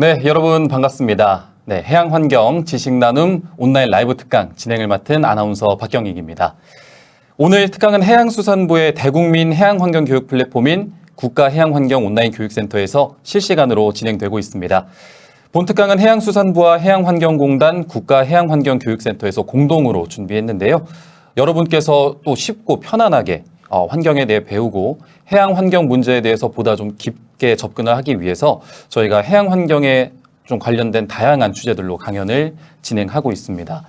네, 여러분 반갑습니다. 네, 해양환경 지식나눔 온라인 라이브 특강 진행을 맡은 아나운서 박경익입니다. 오늘 특강은 해양수산부의 대국민 해양환경 교육 플랫폼인 국가해양환경 온라인 교육센터에서 실시간으로 진행되고 있습니다. 본 특강은 해양수산부와 해양환경공단 국가해양환경교육센터에서 공동으로 준비했는데요. 여러분께서 또 쉽고 편안하게 환경에 대해 배우고 해양환경 문제에 대해서 보다 좀 깊게 접근을 하기 위해서 저희가 해양환경에 좀 관련된 다양한 주제들로 강연을 진행하고 있습니다.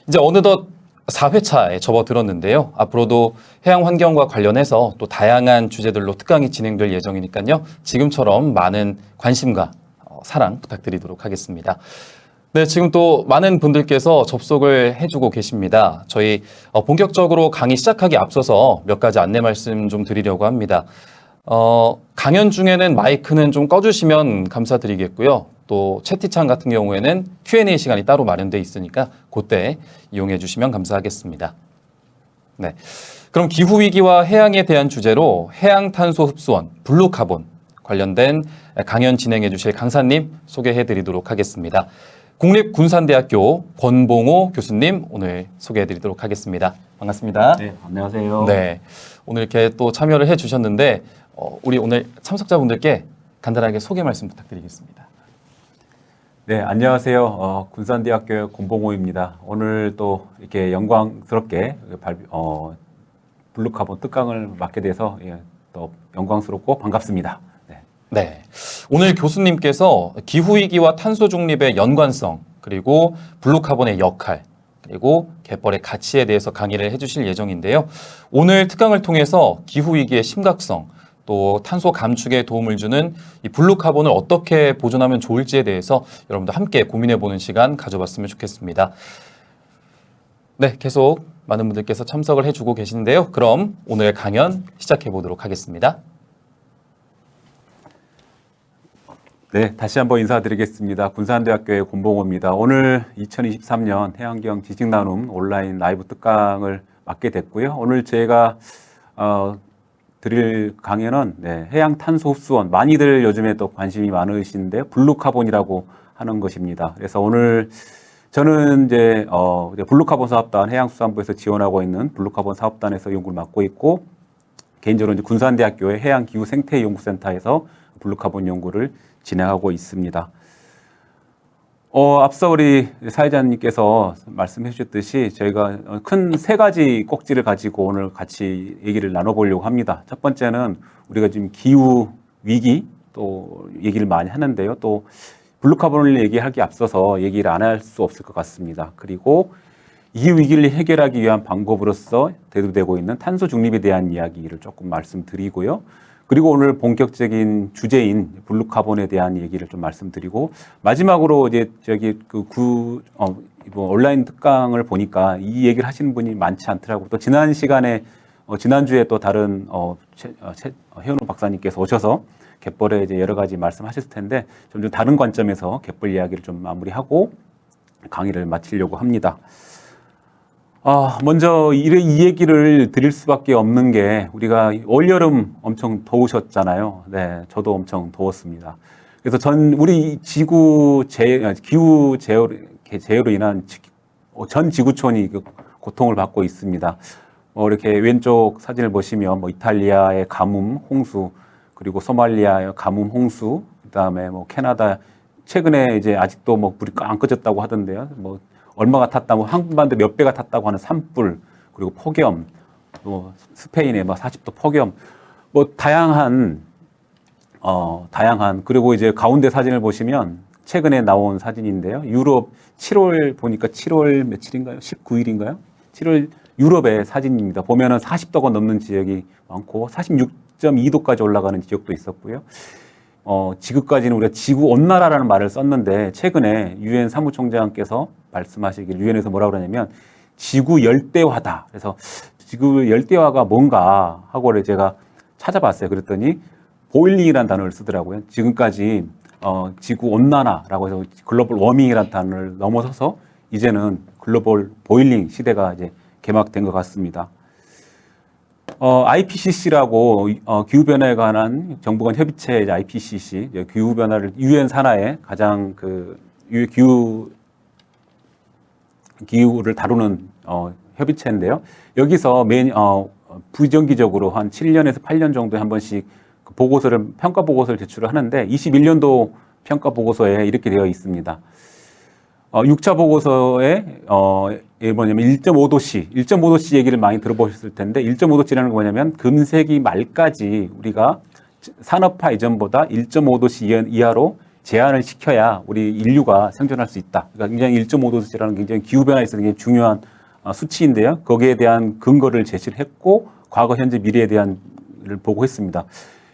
이제 어느덧 4회차에 접어들었는데요. 앞으로도 해양환경과 관련해서 또 다양한 주제들로 특강이 진행될 예정이니까요. 지금처럼 많은 관심과 사랑 부탁드리도록 하겠습니다. 네, 지금 또 많은 분들께서 접속을 해주고 계십니다. 저희 본격적으로 강의 시작하기 앞서서 몇 가지 안내 말씀 좀 드리려고 합니다. 강연 중에는 마이크는 좀 꺼주시면 감사드리겠고요. 또 채팅창 같은 경우에는 Q&A 시간이 따로 마련되어 있으니까 그때 이용해 주시면 감사하겠습니다. 네, 그럼 기후위기와 해양에 대한 주제로 해양탄소 흡수원, 블루카본 관련된 강연 진행해 주실 강사님 소개해 드리도록 하겠습니다. 국립군산대학교 권봉호 교수님 오늘 소개해 드리도록 하겠습니다. 반갑습니다. 네, 안녕하세요. 네, 오늘 이렇게 또 참여를 해 주셨는데 우리 오늘 참석자분들께 간단하게 소개 말씀 부탁드리겠습니다. 네, 안녕하세요. 군산대학교 권봉호입니다. 오늘 또 이렇게 영광스럽게 블루카본 특강을 맡게 돼서 또 영광스럽고 반갑습니다. 네, 오늘 교수님께서 기후위기와 탄소 중립의 연관성, 그리고 블루카본의 역할, 그리고 갯벌의 가치에 대해서 강의를 해주실 예정인데요. 오늘 특강을 통해서 기후위기의 심각성, 또 탄소 감축에 도움을 주는 이 블루카본을 어떻게 보존하면 좋을지에 대해서 여러분들 함께 고민해보는 시간 가져봤으면 좋겠습니다. 네, 계속 많은 분들께서 참석을 해주고 계시는데요. 그럼 오늘 강연 시작해보도록 하겠습니다. 네, 다시 한번 인사드리겠습니다. 군산대학교의 권봉호입니다. 오늘 2023년 해양경 지식나눔 온라인 라이브 특강을 맡게 됐고요. 오늘 제가 드릴 강연은 해양탄소 흡수원, 많이들 요즘에 또 관심이 많으신데 블루카본이라고 하는 것입니다. 그래서 오늘 저는 이제 블루카본 사업단 해양수산부에서 지원하고 있는 블루카본 사업단에서 연구를 맡고 있고, 개인적으로 이제 군산대학교의 해양기후생태연구센터에서 블루카본 연구를 진행하고 있습니다. 앞서 우리 사회자님께서 말씀해 주셨듯이 저희가 큰 세 가지 꼭지를 가지고 오늘 같이 얘기를 나눠보려고 합니다. 첫 번째는 우리가 지금 기후 위기 또 얘기를 많이 하는데요. 또 블루카본을 얘기하기 앞서서 얘기를 안 할 수 없을 것 같습니다. 그리고 이 위기를 해결하기 위한 방법으로서 대두되고 있는 탄소 중립에 대한 이야기를 조금 말씀드리고요. 그리고 오늘 본격적인 주제인 블루카본에 대한 얘기를 좀 말씀드리고, 마지막으로 이제 온라인 특강을 보니까 이 얘기를 하시는 분이 많지 않더라고요. 또 지난 시간에 지난주에 또 다른 해운호 박사님께서 오셔서 갯벌에 이제 여러 가지 말씀하셨을 텐데 좀 다른 관점에서 갯벌 이야기를 좀 마무리하고 강의를 마치려고 합니다. 먼저 이 얘기를 드릴 수밖에 없는 게, 우리가 올여름 엄청 더우셨잖아요. 네, 저도 엄청 더웠습니다. 그래서 우리 기후 제어로 인한 전 지구촌이 고통을 받고 있습니다. 이렇게 왼쪽 사진을 보시면 이탈리아의 가뭄, 홍수, 그리고 소말리아의 가뭄, 홍수, 그다음에 캐나다 최근에 이제 아직도 불이 안 꺼졌다고 하던데요. 얼마가 탔다고, 한반도 몇 배가 탔다고 하는 산불, 그리고 폭염, 또 스페인의 40도 폭염, 다양한, 그리고 이제 가운데 사진을 보시면 최근에 나온 사진인데요. 유럽 7월 보니까 7월 며칠인가요? 19일인가요? 7월 유럽의 사진입니다. 보면은 40도가 넘는 지역이 많고 46.2도까지 올라가는 지역도 있었고요. 지금까지는 우리가 지구 온난화라는 말을 썼는데, 최근에 유엔 사무총장께서 말씀하시길, 유엔에서 뭐라고 그러냐면 지구 열대화다. 그래서 지구 열대화가 뭔가 하고 제가 찾아봤어요. 그랬더니 보일링이라는 단어를 쓰더라고요. 지금까지 지구 온난화라고 해서 글로벌 워밍이라는 단어를 넘어서서 이제는 글로벌 보일링 시대가 이제 개막된 것 같습니다. IPCC라고 기후 변화에 관한 정부 간 협의체 이제 IPCC 이제 기후 변화를 유엔 산하의 가장 그 기후를 다루는 협의체인데요. 여기서 부정기적으로 한 7년에서 8년 정도에 한 번씩 그 평가 보고서를 제출을 하는데 21년도 평가 보고서에 이렇게 되어 있습니다. 6차 보고서에 뭐냐면 1.5도씨 얘기를 많이 들어보셨을 텐데 1.5도씨라는 게 뭐냐면 금세기 말까지 우리가 산업화 이전보다 1.5도씨 이하로 제한을 시켜야 우리 인류가 생존할 수 있다. 그러니까 굉장히 1.5도씨라는 굉장히 기후변화에 있어서 굉장히 중요한 수치인데요. 거기에 대한 근거를 제시를 했고 과거, 현재, 미래에 대한 를 보고했습니다.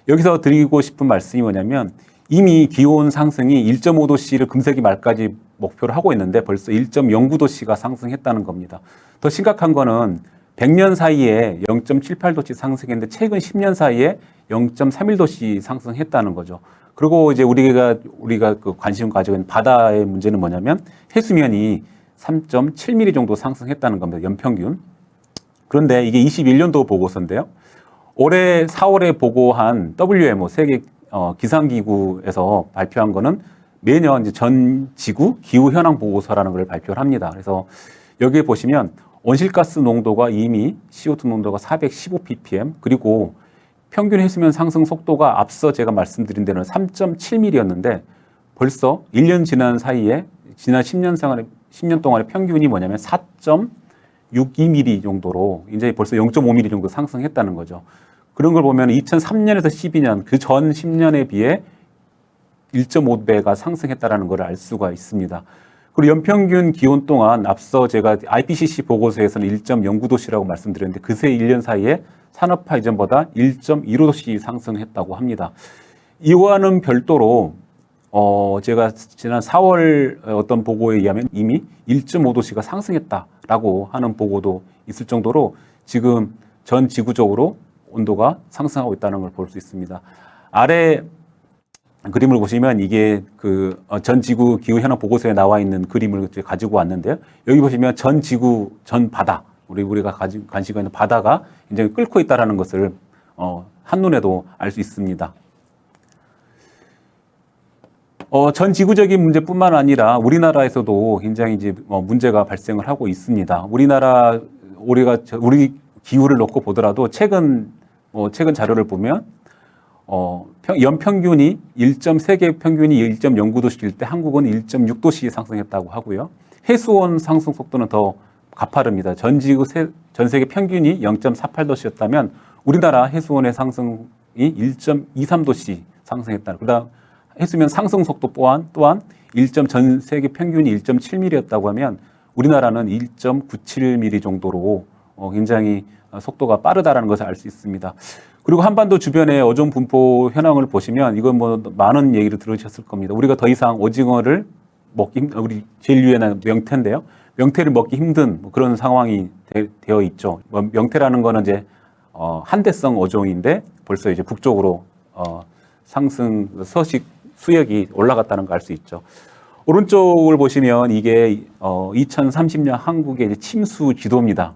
여기서 드리고 싶은 말씀이 뭐냐면 이미 기온 상승이 1.5도씨를 금세기 말까지 목표를 하고 있는데 벌써 1.09도씨가 상승했다는 겁니다. 더 심각한 거는 100년 사이에 0.78도씨 상승했는데 최근 10년 사이에 0.31도씨 상승했다는 거죠. 그리고 이제 우리가 그 관심 가지고 있는 바다의 문제는 뭐냐면 해수면이 3.7mm 정도 상승했다는 겁니다. 연평균. 그런데 이게 21년도 보고서인데요. 올해 4월에 보고한 WMO 세계 기상기구에서 발표한 거는 매년 이제 전 지구 기후 현황 보고서라는 걸 발표를 합니다. 그래서 여기에 보시면 온실가스 농도가 이미 CO2 농도가 415 ppm 그리고 평균 해수면 상승 속도가 앞서 제가 말씀드린 대로 3.7mm였는데 벌써 1년 지난 사이에 지난 10년 동안의 평균이 뭐냐면 4.62mm 정도로 이제 벌써 0.5mm 정도 상승했다는 거죠. 그런 걸 보면 2003년에서 12년 그 전 10년에 비해 1.5배가 상승했다는 걸 알 수가 있습니다. 그리고 연평균 기온 동안 앞서 제가 IPCC 보고서에서는 1.09도씨라고 말씀드렸는데 그새 1년 사이에 산업화 이전보다 1.15도씨 상승했다고 합니다. 이와는 별도로 제가 지난 4월 어떤 보고에 의하면 이미 1.5도씨가 상승했다라고 하는 보고도 있을 정도로 지금 전 지구적으로 온도가 상승하고 있다는 걸 볼 수 있습니다. 아래 그림을 보시면 이게 그 전 지구 기후 현황 보고서에 나와 있는 그림을 가지고 왔는데요. 여기 보시면 전 지구, 전 바다, 우리가 관심이 있는 바다가 굉장히 끓고 있다는 것을 한눈에도 알 수 있습니다. 전 지구적인 문제뿐만 아니라 우리나라에서도 굉장히 이제 문제가 발생을 하고 있습니다. 우리 기후를 놓고 보더라도 최근 자료를 보면 연평균이 세계 평균이 1.09도씨일 때 한국은 1.6도씨 상승했다고 하고요. 해수온 상승 속도는 더 가파릅니다. 전 세계 평균이 0.48도씨였다면 우리나라 해수온의 상승이 1.23도씨 상승했다. 그다음 해수면 상승 속도 또한 전 세계 평균이 1.7mm였다고 하면 우리나라는 1.97mm 정도로 굉장히 속도가 빠르다라는 것을 알 수 있습니다. 그리고 한반도 주변의 오존 분포 현황을 보시면 이건 많은 얘기를 들으셨을 겁니다. 우리가 더 이상 오징어를 우리 제일 유연한 명태인데요. 명태를 먹기 힘든 그런 상황이 되어 있죠. 명태라는 거는 이제 한대성 어종인데 벌써 이제 북쪽으로 상승 수역이 올라갔다는 걸 알 수 있죠. 오른쪽을 보시면 이게 2030년 한국의 이제 침수 지도입니다.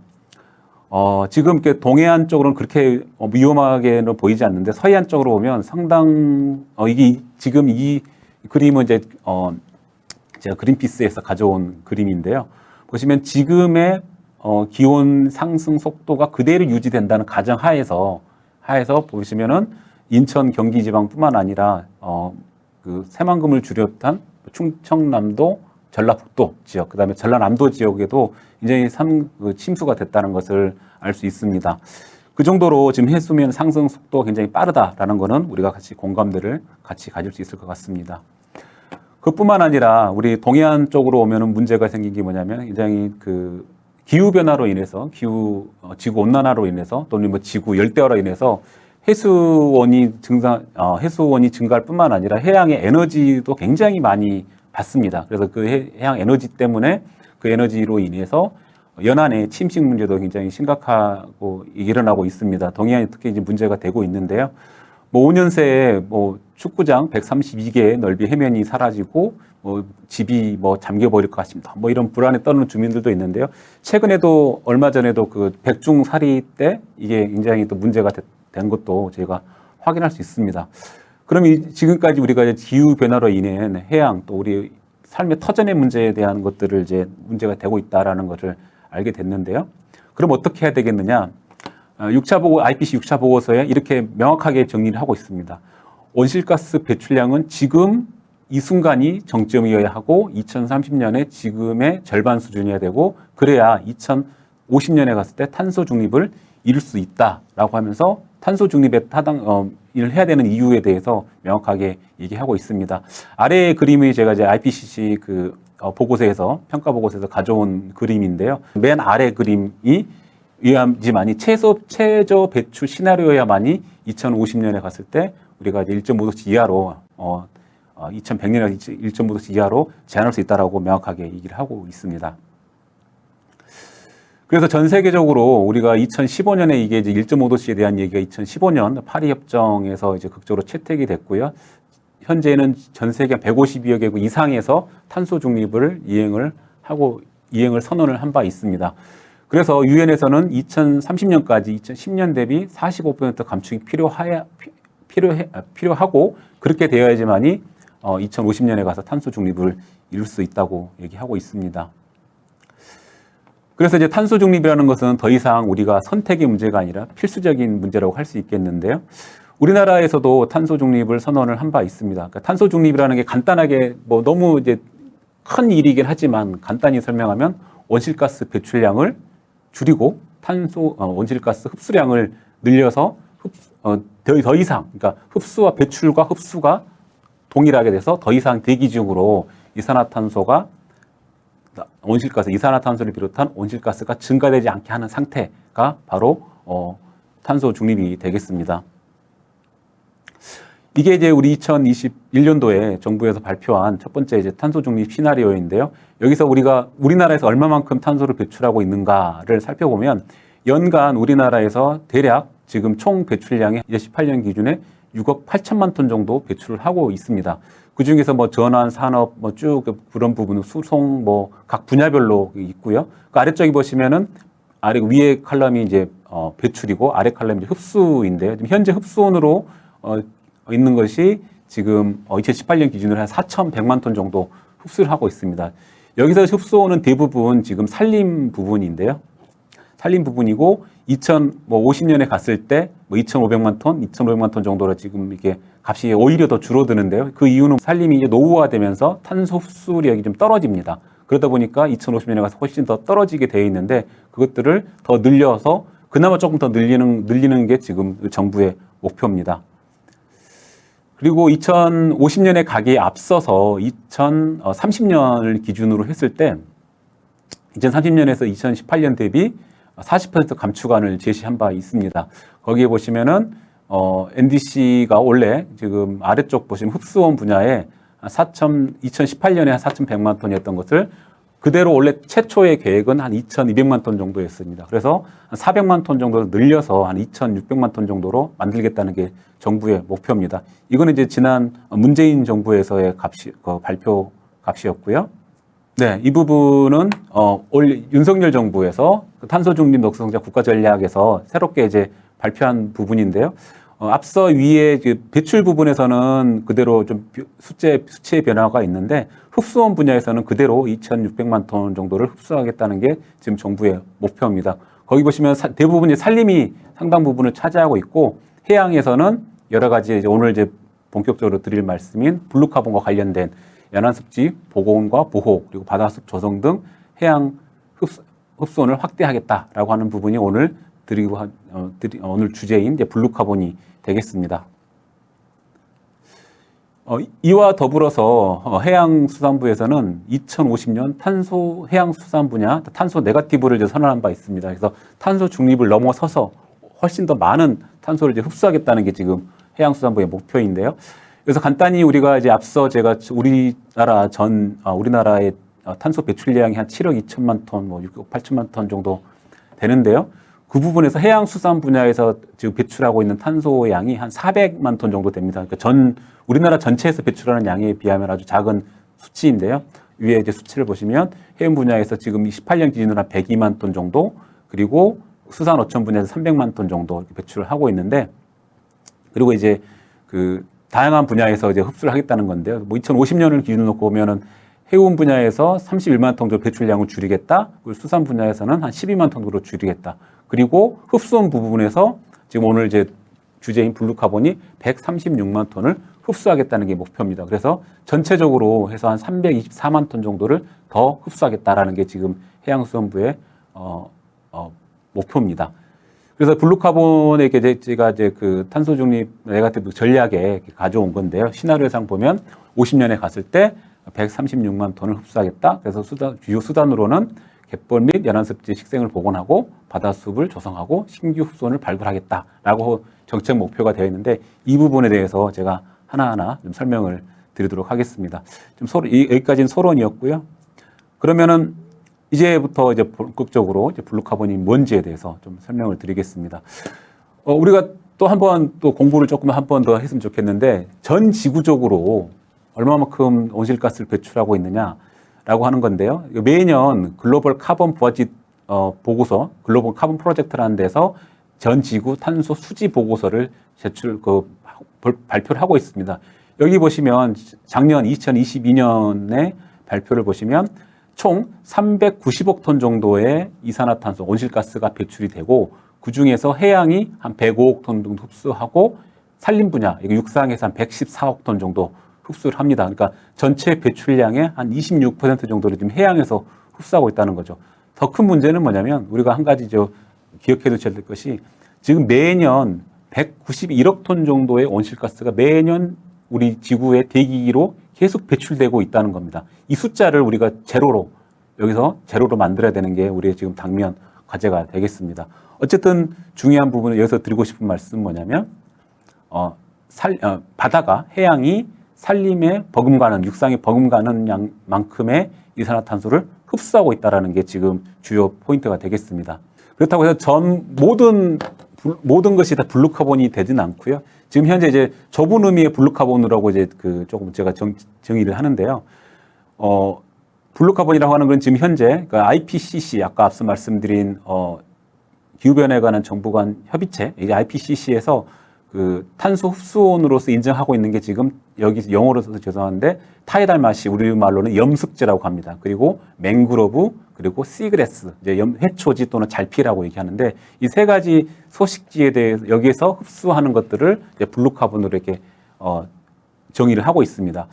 지금 이렇게 동해안 쪽으로는 그렇게 위험하게는 보이지 않는데 서해안 쪽으로 보면 이게 지금 이 그림은 이제 제가 그린피스에서 가져온 그림인데요. 보시면 지금의 기온 상승 속도가 그대로 유지된다는 가정 하에서 보시면은 인천, 경기 지방뿐만 아니라 그 새만금을 비롯한 충청남도, 전라북도 지역, 그다음에 전라남도 지역에도 굉장히 침수가 됐다는 것을 알 수 있습니다. 그 정도로 지금 해수면 상승 속도가 굉장히 빠르다라는 것은 우리가 같이 공감대를 같이 가질 수 있을 것 같습니다. 그뿐만 아니라 우리 동해안 쪽으로 오면은 문제가 생긴 게 뭐냐면 굉장히 그 기후 변화로 인해서 지구 온난화로 인해서 또는 지구 열대화로 인해서 해수원이 증가할 뿐만 아니라 해양의 에너지도 굉장히 많이 받습니다. 그래서 그 해양 에너지 때문에 그 에너지로 인해서 연안의 침식 문제도 굉장히 심각하고 일어나고 있습니다. 동해안이 특히 이제 문제가 되고 있는데요. 5년 새에 축구장 132개의 넓이 해면이 사라지고 집이 잠겨버릴 것 같습니다. 이런 불안에 떠는 주민들도 있는데요. 최근에도 얼마 전에도 그 백중사리 때 이게 굉장히 또 문제가 된 것도 저희가 확인할 수 있습니다. 그럼 지금까지 우리가 이제 기후 변화로 인해 해양 또 우리 삶의 터전의 문제에 대한 것들을 이제 문제가 되고 있다라는 것을 알게 됐는데요. 그럼 어떻게 해야 되겠느냐? IPCC 6차 보고서에 이렇게 명확하게 정리를 하고 있습니다. 온실가스 배출량은 지금 이 순간이 정점이어야 하고 2030년에 지금의 절반 수준이어야 되고 그래야 2050년에 갔을 때 탄소 중립을 이룰 수 있다라고 하면서 탄소 중립에 일을 해야 되는 이유에 대해서 명확하게 얘기하고 있습니다. 아래의 그림이 제가 이제 IPCC 보고서에서 평가 보고서에서 가져온 그림인데요. 맨 아래 그림이 의하지만이 최저 배출 시나리오야만이 2050년에 갔을 때 우리가 이제 1.5도씨 이하로 2100년에 1.5도씨 이하로 제한할 수 있다라고 명확하게 얘기를 하고 있습니다. 그래서 전 세계적으로 우리가 2015년에 이게 이제 1.5도씨에 대한 얘기가 2015년 파리 협정에서 이제 극적으로 채택이 됐고요. 현재는 전 세계 152여 개국 이상에서 탄소 중립을 이행을 선언을 한 바 있습니다. 그래서 유엔에서는 2030년까지 2010년 대비 45% 감축이 필요하고 그렇게 되어야지만이 2050년에 가서 탄소 중립을 이룰 수 있다고 얘기하고 있습니다. 그래서 이제 탄소 중립이라는 것은 더 이상 우리가 선택의 문제가 아니라 필수적인 문제라고 할 수 있겠는데요. 우리나라에서도 탄소 중립을 선언을 한 바 있습니다. 그러니까 탄소 중립이라는 게 간단하게 너무 이제 큰 일이긴 하지만 간단히 설명하면 온실가스 배출량을 줄이고 온실가스 흡수량을 늘려서 더 이상 그러니까 흡수와 배출과 흡수가 동일하게 돼서 더 이상 대기 중으로 이산화탄소를 비롯한 온실가스가 증가되지 않게 하는 상태가 바로 탄소 중립이 되겠습니다. 이게 이제 우리 2021년도에 정부에서 발표한 첫 번째 이제 탄소 중립 시나리오인데요. 여기서 우리나라에서 얼마만큼 탄소를 배출하고 있는가를 살펴보면 연간 우리나라에서 대략 지금 총 배출량의 2018년 기준에 6억 8천만 톤 정도 배출을 하고 있습니다. 그 중에서 전환, 산업, 쭉 그런 부분은 수송, 각 분야별로 있고요. 그 아래쪽에 보시면은 위에 칼럼이 이제 배출이고 아래 칼럼이 이제 흡수인데요. 지금 현재 흡수원으로 있는 것이 지금 2018년 기준으로 한 4,100만 톤 정도 흡수를 하고 있습니다. 여기서 흡수원은 대부분 지금 산림 부분인데요. 산림 부분이고 2050년에 갔을 때 2,500만 톤, 2,500만 톤 정도로 지금 이게 값이 오히려 더 줄어드는데요. 그 이유는 산림이 이제 노후화되면서 탄소 흡수력이 좀 떨어집니다. 그러다 보니까 2050년에 가서 훨씬 더 떨어지게 되어 있는데 그것들을 더 늘려서 그나마 조금 더 늘리는 게 지금 정부의 목표입니다. 그리고 2050년에 가기에 앞서서 2030년을 기준으로 했을 때 2030년에서 2018년 대비 40% 감축안을 제시한 바 있습니다. 거기에 보시면은 NDC가 원래 지금 아래쪽 보시면 흡수원 분야에 2018년에 한 4,100만 톤이었던 것을 그대로 원래 최초의 계획은 한 2,200만 톤 정도였습니다. 그래서 한 400만 톤 정도 늘려서 한 2,600만 톤 정도로 만들겠다는 게 정부의 목표입니다. 이거는 이제 지난 문재인 정부에서의 발표 값이었고요. 네, 이 부분은 올 윤석열 정부에서 탄소 중립 녹색성장 국가 전략에서 새롭게 이제 발표한 부분인데요. 앞서 위에 배출 부분에서는 그대로 좀 수치의 변화가 있는데 흡수원 분야에서는 그대로 2,600만 톤 정도를 흡수하겠다는 게 지금 정부의 목표입니다. 거기 보시면 대부분 산림이 상당 부분을 차지하고 있고 해양에서는 여러 가지 이제 오늘 이제 본격적으로 드릴 말씀인 블루카본과 관련된 연안습지 복원과 보호 그리고 바다숲 조성 등 해양 흡수원을 확대하겠다라고 하는 부분이 오늘 오늘 주제인 이제 블루카본이 되겠습니다. 이와 더불어서 해양수산부에서는 2050년 해양수산 분야 탄소 네거티브를 이제 선언한 바 있습니다. 그래서 탄소 중립을 넘어서서 훨씬 더 많은 탄소를 이제 흡수하겠다는 게 지금 해양수산부의 목표인데요. 그래서 간단히 우리가 이제 앞서 제가 우리나라의 탄소 배출량이 한 7억 2천만 톤, 6억 8천만 톤 정도 되는데요. 그 부분에서 해양수산 분야에서 지금 배출하고 있는 탄소 양이 한 400만 톤 정도 됩니다. 그러니까 우리나라 전체에서 배출하는 양에 비하면 아주 작은 수치인데요. 위에 이제 수치를 보시면 해운 분야에서 지금 18년 기준으로 한 102만 톤 정도, 그리고 수산 어촌 분야에서 300만 톤 정도 배출을 하고 있는데, 그리고 이제 그 다양한 분야에서 이제 흡수를 하겠다는 건데요. 뭐 2050년을 기준으로 놓고 보면은 해운 분야에서 31만 톤 정도 배출량을 줄이겠다. 그리고 수산 분야에서는 한 12만 톤 정도 줄이겠다. 그리고 흡수원 부분에서 지금 오늘 이제 주제인 블루카본이 136만 톤을 흡수하겠다는 게 목표입니다. 그래서 전체적으로 해서 한 324만 톤 정도를 더 흡수하겠다라는 게 지금 해양수산부의 목표입니다. 그래서 블루카본에게 제가 이제 그 탄소 중립 네거티브 전략에 가져온 건데요. 시나리오상 보면 50년에 갔을 때 136만 톤을 흡수하겠다. 그래서 주요 수단으로는 갯벌 및 연안습지 식생을 복원하고 바다숲을 조성하고 신규 흡수원을 발굴하겠다라고 정책 목표가 되어 있는데, 이 부분에 대해서 제가 하나하나 좀 설명을 드리도록 하겠습니다. 좀 여기까지는 소론이었고요. 그러면은 이제부터 이제 본격적으로 이제 블루카본이 뭔지에 대해서 좀 설명을 드리겠습니다. 우리가 또 한 번 또 공부를 조금 한 번 더 했으면 좋겠는데, 전 지구적으로 얼마만큼 온실가스를 배출하고 있느냐라고 하는 건데요. 매년 글로벌 카본 부하지 보고서, 글로벌 카본 프로젝트라는 데서 전 지구 탄소 수지 보고서를 발표를 하고 있습니다. 여기 보시면 작년 2022년에 발표를 보시면 총 390억 톤 정도의 이산화탄소, 온실가스가 배출이 되고, 그 중에서 해양이 한 105억 톤 정도 흡수하고, 산림 분야, 육상에서 한 114억 톤 정도 흡수를 합니다. 그러니까 전체 배출량의 한 26% 정도를 지금 해양에서 흡수하고 있다는 거죠. 더 큰 문제는 뭐냐면, 우리가 한 가지 기억해 두셔야 될 것이, 지금 매년 191억 톤 정도의 온실가스가 매년 우리 지구의 대기로 계속 배출되고 있다는 겁니다. 이 숫자를 우리가 여기서 제로로 만들어야 되는 게 우리의 지금 당면 과제가 되겠습니다. 어쨌든 중요한 부분을 여기서 드리고 싶은 말씀은 뭐냐면, 바다가, 해양이 산림에 버금가는, 육상에 버금가는 양만큼의 이산화탄소를 흡수하고 있다는 게 지금 주요 포인트가 되겠습니다. 그렇다고 해서 모든 것이 다 블루카본이 되지는 않고요. 지금 현재 이제 좁은 의미의 블루카본이라고 이제 조금 제가 정의를 하는데요. 블루카본이라고 하는 건 지금 현재 IPCC, 아까 앞서 말씀드린 기후변화에 관한 정부 간 협의체, 이제 IPCC에서 그 탄소 흡수원으로서 인정하고 있는 게 지금 여기 영어로 써서 죄송한데 타이달마시, 우리말로는 염습지라고 합니다. 그리고 맹그로브, 그리고 시그레스, 이제 해초지 또는 잘피라고 얘기하는데, 이 세 가지 소식지에 대해서 여기에서 흡수하는 것들을 이제 블루카본으로 이렇게 정의를 하고 있습니다.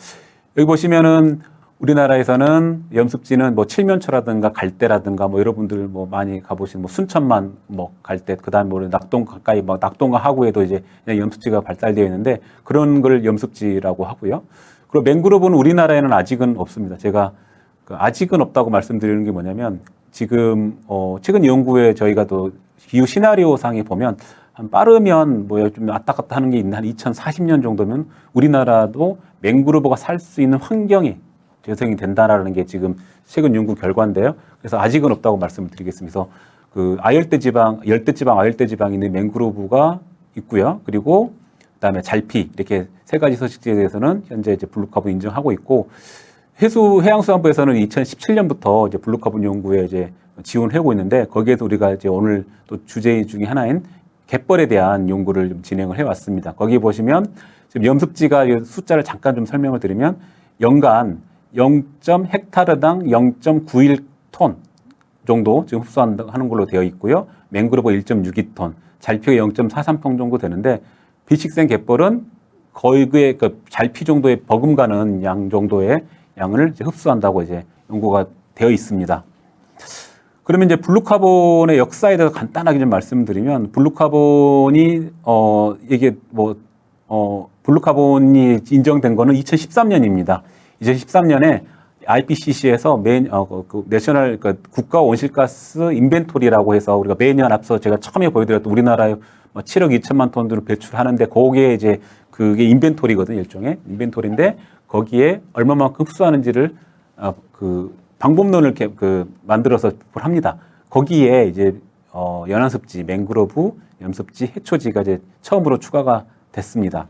여기 보시면은 우리나라에서는 염습지는 뭐 칠면초라든가 갈대라든가 뭐 여러분들 뭐 많이 가보신 뭐 순천만 뭐 갈대, 그다음에 뭐 낙동 가까이 뭐 낙동과 하구에도 이제 그냥 염습지가 발달되어 있는데, 그런 걸 염습지라고 하고요. 그리고 맹그로브는 우리나라에는 아직은 없습니다. 제가 아직은 없다고 말씀드리는 게 뭐냐면, 지금 최근 연구에 저희가 또 기후 시나리오 상에 보면 한 빠르면 뭐 좀 왔다 갔다 하는 게 있는 한 2040년 정도면 우리나라도 맹그로브가 살 수 있는 환경이 재생이 된다라는 게 지금 최근 연구 결과인데요. 그래서 아직은 없다고 말씀을 드리겠습니다. 그래서 그 열대지방에 있는 맹그로브가 있고요. 그리고 그다음에 잘피, 이렇게 세 가지 서식지에 대해서는 현재 이제 블루카본 인정하고 있고, 해양수산부에서는 2017년부터 이제 블루카본 연구에 이제 지원하고 있는데, 거기에도 우리가 이제 오늘 또 주제 중에 하나인 갯벌에 대한 연구를 좀 진행을 해왔습니다. 거기 보시면 지금 염습지가 숫자를 잠깐 좀 설명을 드리면, 연간 0.헥타르당 0.91톤 정도 지금 흡수하는 걸로 되어 있고요. 맹그로브 1.62톤, 잘피가 0.43톤 정도 되는데, 비식생 갯벌은 거의 그 잘피 정도에 버금가는 양 정도의 양을 이제 흡수한다고 이제 연구가 되어 있습니다. 그러면 이제 블루카본의 역사에 대해서 간단하게 좀 말씀드리면, 블루카본이 블루카본이 인정된 거는 2013년입니다. 2013년에 IPCC에서 내셔널 국가 온실가스 인벤토리라고 해서, 우리가 매년 앞서 제가 처음에 보여드렸던 우리나라에 7억 2천만 톤을 배출하는데, 거기에 이제 그게 인벤토리거든요. 일종의 인벤토리인데, 거기에 얼마만큼 흡수하는지를 방법론을 만들어서 합니다. 거기에 이제 연안습지, 맹그로브, 염습지, 해초지가 이제 처음으로 추가가 됐습니다.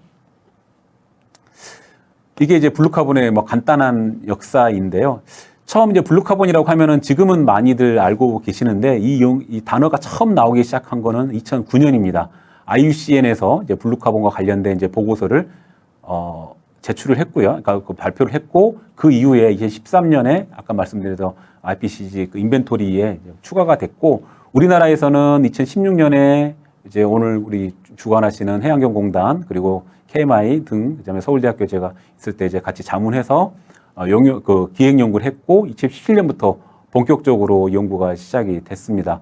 이게 이제 블루카본의 뭐 간단한 역사인데요. 처음 이제 블루카본이라고 하면은 지금은 많이들 알고 계시는데 이 단어가 처음 나오기 시작한 거는 2009년입니다. IUCN에서 이제 블루카본과 관련된 이제 보고서를 제출을 했고요. 그러니까 그 발표를 했고 그 이후에 2013년에 아까 말씀드린 IPCC 그 인벤토리에 추가가 됐고 우리나라에서는 2016년에 이제 오늘 우리 주관하시는 해양경공단 그리고 KMI 등 그다음에 서울대학교 제가 있을 때 이제 같이 자문해서 기획 연구를 했고 2017년부터 본격적으로 연구가 시작이 됐습니다.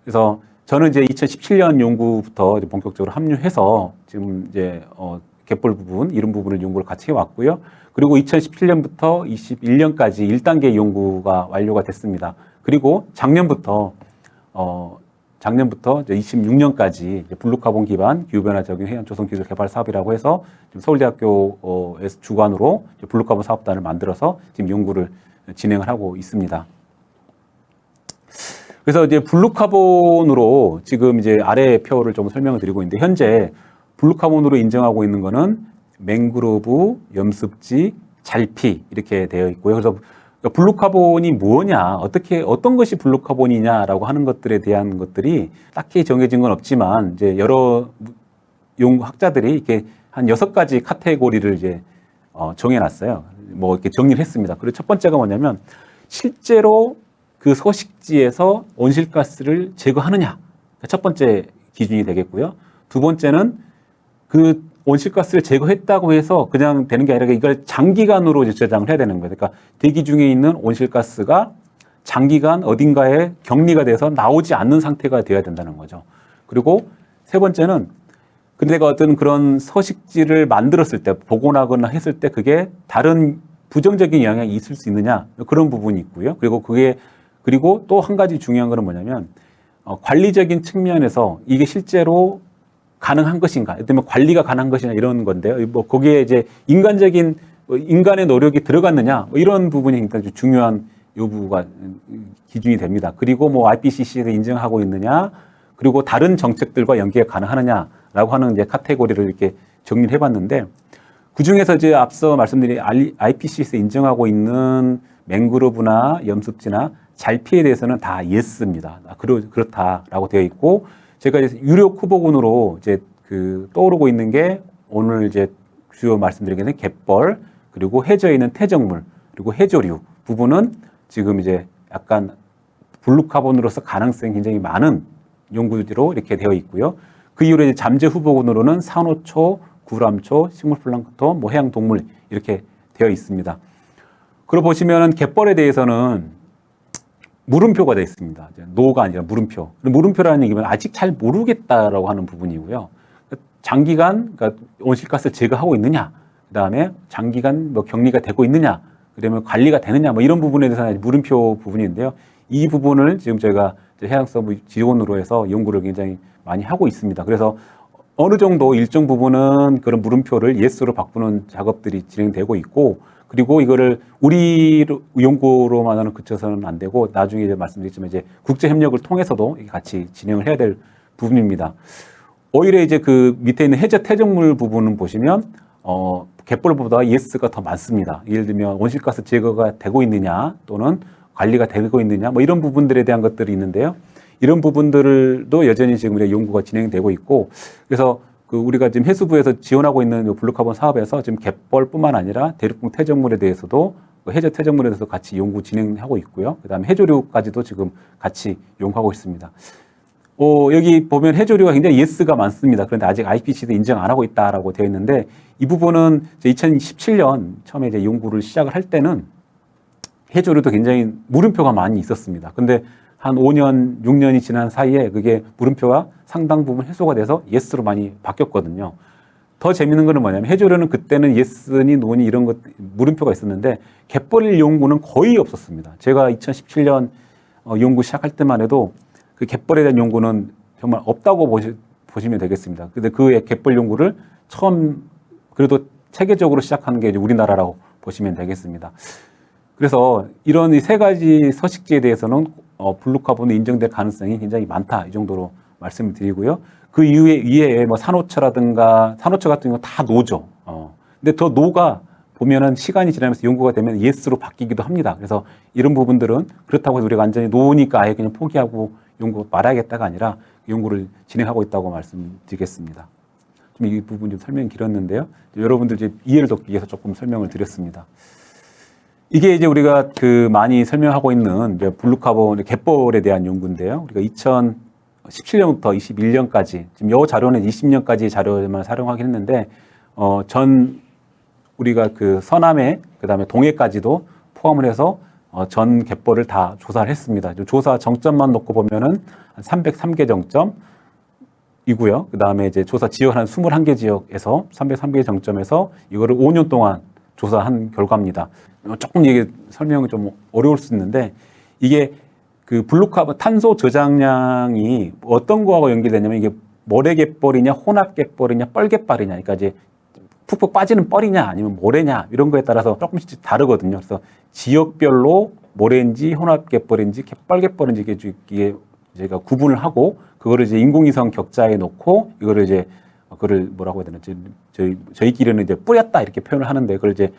그래서 저는 이제 2017년 연구부터 이제 본격적으로 합류해서 지금 이제 갯벌 부분 이런 부분을 연구를 같이 해왔고요. 그리고 2017년부터 21년까지 1단계 연구가 완료가 됐습니다. 그리고 작년부터 이제 26년까지 블루카본 기반 기후변화 적용 해양 조성 기술 개발 사업이라고 해서 지금 서울대학교에서 주관으로 블루카본 사업단을 만들어서 지금 연구를 진행을 하고 있습니다. 그래서 이제 블루카본으로 지금 이제 아래 표를 좀 설명을 드리고 있는데 현재 블루카본으로 인정하고 있는 거는 맹그로브, 염습지, 잘피 이렇게 되어 있고요. 그래서 블루카본이 뭐냐, 어떤 것이 블루카본이냐라고 하는 것들에 대한 것들이 딱히 정해진 건 없지만 이제 여러 학자들이 이렇게 한 6가지 카테고리를 이제 정해놨어요. 뭐 이렇게 정리를 했습니다. 그리고 첫 번째가 뭐냐면 실제로 그 서식지에서 온실가스를 제거하느냐, 첫 번째 기준이 되겠고요. 두 번째는 그 온실가스를 제거했다고 해서 그냥 되는 게 아니라 이걸 장기간으로 이제 저장을 해야 되는 거예요. 그러니까 대기 중에 있는 온실가스가 장기간 어딘가에 격리가 돼서 나오지 않는 상태가 되어야 된다는 거죠. 그리고 세 번째는 내가 어떤 그런 서식지를 만들었을 때, 복원하거나 했을 때 그게 다른 부정적인 영향이 있을 수 있느냐, 그런 부분이 있고요. 그리고 또 한 가지 중요한 거는 뭐냐면 관리적인 측면에서 이게 실제로 가능한 것인가, 예를 들면 관리가 가능한 것이냐 이런 건데요. 뭐 거기에 이제 인간의 노력이 들어갔느냐, 뭐 이런 부분이 굉장히 중요한 여부가 기준이 됩니다. 그리고 뭐 IPCC를 인정하고 있느냐, 그리고 다른 정책들과 연계가 가능하느냐라고 하는 이제 카테고리를 이렇게 정리를 해봤는데 그 중에서 이제 앞서 말씀드린 IPCC에서 인정하고 있는 맹그로브나 염습지나 잘피에 대해서는 다 예스입니다. 그렇다라고 되어 있고. 제가 이제 유력 후보군으로 이제 떠오르고 있는 게 오늘 이제 주요 말씀드리겠는 갯벌, 그리고 해저에 있는 퇴적물, 그리고 해조류 부분은 지금 이제 약간 블루카본으로서 가능성이 굉장히 많은 연구지로 이렇게 되어 있고요. 그 이후로 이제 잠재 후보군으로는 산호초, 구람초, 식물플랑크톤, 뭐 해양동물 이렇게 되어 있습니다. 그리고 보시면은 갯벌에 대해서는 물음표가 되어 있습니다. 노가 아니라 물음표. 물음표라는 얘기는 아직 잘 모르겠다라고 하는 부분이고요. 장기간 그러니까 온실가스를 제거하고 있느냐, 그 다음에 장기간 뭐 격리가 되고 있느냐, 그러면 관리가 되느냐, 뭐 이런 부분에 대해서는 물음표 부분인데요. 이 부분을 지금 저희가 해양서부 지원으로 해서 연구를 굉장히 많이 하고 있습니다. 그래서 어느 정도 일정 부분은 그런 물음표를 예스로 바꾸는 작업들이 진행되고 있고, 그리고 이거를 우리 연구로만은 그쳐서는 안 되고 나중에 이제 말씀드리지만 이제 국제 협력을 통해서도 같이 진행을 해야 될 부분입니다. 오히려 이제 그 밑에 있는 해저 퇴적물 부분은 보시면 갯벌보다 예스가 더 많습니다. 예를 들면 온실가스 제거가 되고 있느냐 또는 관리가 되고 있느냐 뭐 이런 부분들에 대한 것들이 있는데요. 이런 부분들도 여전히 지금 우리가 연구가 진행되고 있고 그래서 우리가 지금 해수부에서 지원하고 있는 블루카본 사업에서 지금 갯벌뿐만 아니라 대륙붕 퇴적물에 대해서도 해저 퇴적물에 대해서 같이 연구 진행하고 있고요. 그다음에 해조류까지도 지금 같이 연구하고 있습니다. 여기 보면 해조류가 굉장히 예스가 많습니다. 그런데 아직 IPCC도 인정 안 하고 있다라고 되어 있는데 이 부분은 2017년 처음에 이제 연구를 시작을 할 때는 해조류도 굉장히 물음표가 많이 있었습니다. 근데 한 5년, 6년이 지난 사이에 그게 물음표가 상당 부분 해소가 돼서 예스로 많이 바뀌었거든요. 더 재밌는 거는 뭐냐면 해조류는 그때는 예스니 노니 이런 것 물음표가 있었는데 갯벌 연구는 거의 없었습니다. 제가 2017년 연구 시작할 때만 해도 그 갯벌에 대한 연구는 정말 없다고 보시면 되겠습니다. 근데 그 갯벌 연구를 처음 그래도 체계적으로 시작하는 게 이제 우리나라라고 보시면 되겠습니다. 그래서 이런 이 세 가지 서식지에 대해서는 블루카본이 인정될 가능성이 굉장히 많다. 이 정도로 말씀을 드리고요. 그 이외에 뭐 산호초라든가 산호초 같은 거 다 노죠. 근데 더 노가 보면은 시간이 지나면서 연구가 되면 예스로 바뀌기도 합니다. 그래서 이런 부분들은 그렇다고 해서 우리가 완전히 노니까 아예 그냥 포기하고 연구 말아야겠다가 아니라 연구를 진행하고 있다고 말씀드리겠습니다. 좀 이 부분 좀 설명이 길었는데요. 여러분들 이제 이해를 돕기 위해서 조금 설명을 드렸습니다. 이게 이제 우리가 그 많이 설명하고 있는 이제 블루카본 갯벌에 대한 연구인데요. 우리가 2017년부터 21년까지 지금 이 자료는 20년까지 자료만 사용하긴 했는데 전 우리가 그 서남해 그다음에 동해까지도 포함을 해서 전 갯벌을 다 조사를 했습니다. 조사 정점만 놓고 보면은 303개 정점이고요. 그다음에 이제 조사 지역 한 21개 지역에서 303개 정점에서 이거를 5년 동안 조사한 결과입니다. 조금 이게 설명이 좀 어려울 수 있는데 이게 그 블루카본 탄소 저장량이 어떤 거하고 연결되냐면 이게 모래갯벌이냐 혼합갯벌이냐 뻘갯벌이냐 그러니까 이제 푹푹 빠지는 뻘이냐 아니면 모래냐 이런 거에 따라서 조금씩 다르거든요. 그래서 지역별로 모래인지 혼합갯벌인지 뻘갯벌인지 이게 저희가 구분을 하고 그거를 이제 인공위성 격자에 놓고 이거를 이제 그거를 뭐라고 해야 되나 저희끼리는 이제 뿌렸다 이렇게 표현을 하는데 그걸 이제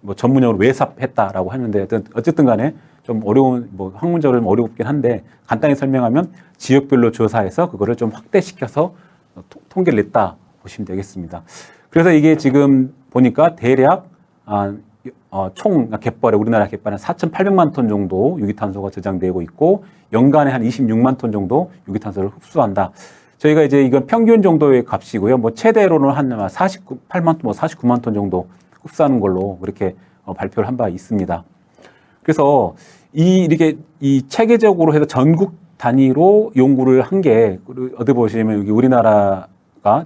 뭐 전문용어로 외삽했다라고 하는데 어쨌든 간에 좀 어려운 뭐 학문적으로 어렵긴 한데 간단히 설명하면 지역별로 조사해서 그거를 좀 확대시켜서 통계를 냈다 보시면 되겠습니다. 그래서 이게 지금 보니까 대략 총 갯벌에 우리나라 갯벌에 4,800만 ton 정도 유기탄소가 저장되고 있고 연간에 한 26만 톤 정도 유기탄소를 흡수한다. 저희가 이제 이건 평균 정도의 값이고요. 뭐 최대로는 한 48만 톤, 뭐 49만 톤 정도 흡수하는 걸로 그렇게 발표를 한 바 있습니다. 그래서 이렇게 체계적으로 해서 전국 단위로 연구를 한 게 어디 보시면 여기 우리나라가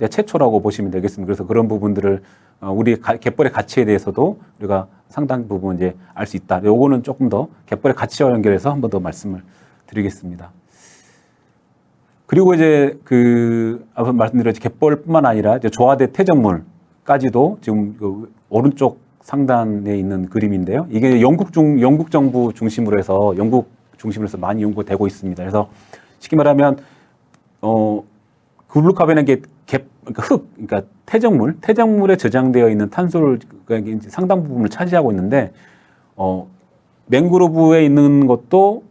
최초라고 보시면 되겠습니다. 그래서 그런 부분들을 우리 갯벌의 가치에 대해서도 우리가 상당 부분 이제 알 수 있다. 요거는 조금 더 갯벌의 가치와 연결해서 한 번 더 말씀을 드리겠습니다. 그리고 이제 앞서 말씀드렸듯이 갯벌뿐만 아니라 이제 조화대 퇴적물까지도 지금 그 오른쪽 상단에 있는 그림인데요. 이게 영국 정부 중심으로 해서 많이 연구되고 있습니다. 그래서 쉽게 말하면 블루카본의 그러니까 그러니까 퇴적물에 저장되어 있는 탄소를 그러니까 상당 부분을 차지하고 있는데 맹그로브에 있는 것도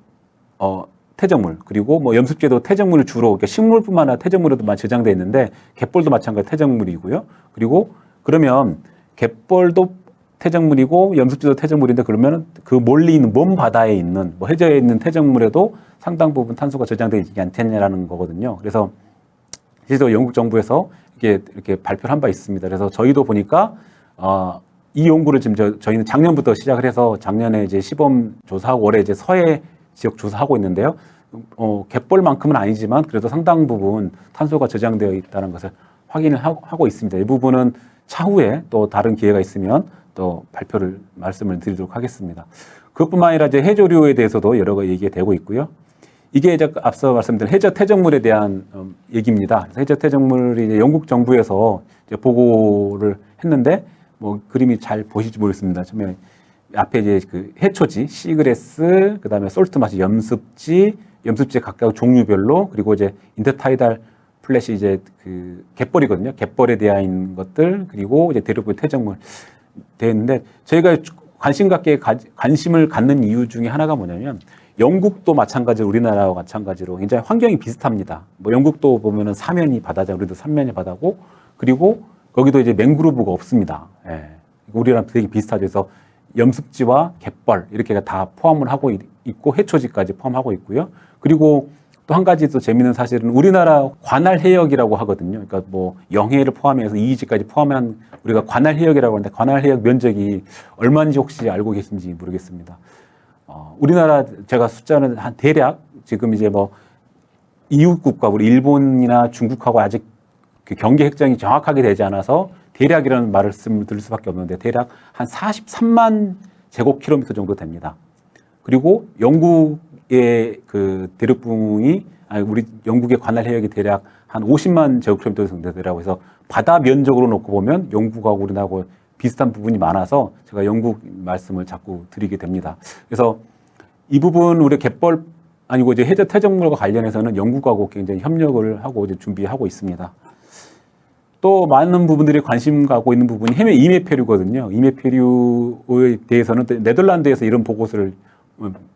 퇴적물 그리고 뭐 염습제도 퇴적물을 주로 그러니까 식물뿐만 아니라 퇴적물에도 많이 저장되어 있는데 갯벌도 마찬가지 퇴적물이고요. 그리고 그러면 갯벌도 퇴적물이고 염습제도 퇴적물인데 그러면 그 멀리 있는 먼 바다에 있는 뭐 해저에 있는 퇴적물에도 상당 부분 탄소가 저장되어 있지 않겠냐라는 거거든요. 그래서 실제로 영국 정부에서 이렇게 발표를 한 바 있습니다. 그래서 저희도 보니까 이 연구를 지금 저희는 작년부터 시작을 해서 작년에 이제 시범 조사하고 올해 이제 서해 지역 조사하고 있는데요. 갯벌만큼은 아니지만 그래도 상당 부분 탄소가 저장되어 있다는 것을 확인을 하고 있습니다. 이 부분은 차후에 또 다른 기회가 있으면 또 말씀을 드리도록 하겠습니다. 그것뿐만 아니라 이제 해조류에 대해서도 여러 가지 얘기가 되고 있고요. 이게 이제 앞서 말씀드린 해저 퇴적물에 대한 얘기입니다. 해저 퇴적물이 이제 영국 정부에서 이제 보고를 했는데 뭐 그림이 잘 보실지 모르겠습니다. 처음에 앞에 이제 그 해초지, 시그레스, 그다음에 솔트마시, 염습지 각각 종류별로 그리고 이제 인터타이달 플랫이 이제 그 갯벌이거든요. 갯벌에 대한 것들 그리고 이제 대륙의 퇴적물 되어 있는데 저희가 관심을 갖는 이유 중에 하나가 뭐냐면 영국도 마찬가지로 우리나라와 마찬가지로 굉장히 환경이 비슷합니다. 뭐 영국도 보면은 사면이 바다죠. 우리도 삼면이 바다고 그리고 거기도 이제 맹그로브가 없습니다. 예. 우리랑 되게 비슷하죠. 그래서 염습지와 갯벌 이렇게 다 포함을 하고 있고 해초지까지 포함하고 있고요. 그리고 또 한 가지 또 재미있는 사실은 우리나라 관할 해역이라고 하거든요. 그러니까 뭐 영해를 포함해서 이의지까지 포함한 우리가 관할 해역이라고 하는데 관할 해역 면적이 얼마인지 혹시 알고 계신지 모르겠습니다. 우리나라 제가 숫자는 한 대략 지금 이제 뭐 이웃 국가 우리 일본이나 중국하고 아직 그 경계 획정이 정확하게 되지 않아서 대략이라는 말씀을 드릴 수밖에 없는데 대략 한 43만 제곱킬로미터 정도 됩니다. 그리고 영국의 그 대륙붕이 우리 영국의 관할 해역이 대략 한 50만 제곱킬로미터 정도 되라고 해서 바다 면적으로 놓고 보면 영국하고 우리나라하고 비슷한 부분이 많아서 제가 영국 말씀을 자꾸 드리게 됩니다. 그래서 이 부분 우리 갯벌 아니고 이제 해저 퇴적물과 관련해서는 영국하고 굉장히 협력을 하고 이제 준비하고 있습니다. 또 많은 부분들이 관심 갖고 있는 부분이 해외 이메페류거든요. 이메페류에 대해서는 또 네덜란드에서 이런 보고서를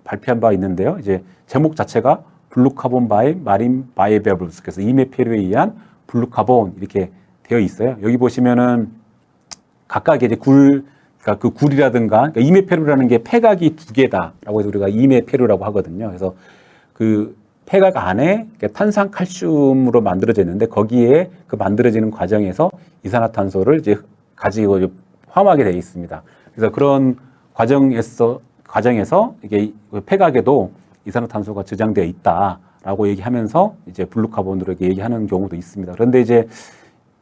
발표한 바 있는데요. 이제 제목 자체가 블루카본 바이 마린 바이베블스, 그래서 이메페류에 의한 블루카본 이렇게 되어 있어요. 여기 보시면은 각각의 이제 그러니까 그 굴이라든가, 그러니까 이메페류라는 게 폐각이 두 개다라고 해서 우리가 이메페류라고 하거든요. 그래서 그 폐각 안에 탄산 칼슘으로 만들어져 있는데 거기에 그 만들어지는 과정에서 이산화탄소를 이제 가지고 화합하게 되어 있습니다. 그래서 그런 과정에서 이게 폐각에도 이산화탄소가 저장되어 있다라고 얘기하면서 이제 블루카본으로 이렇게 얘기하는 경우도 있습니다. 그런데 이제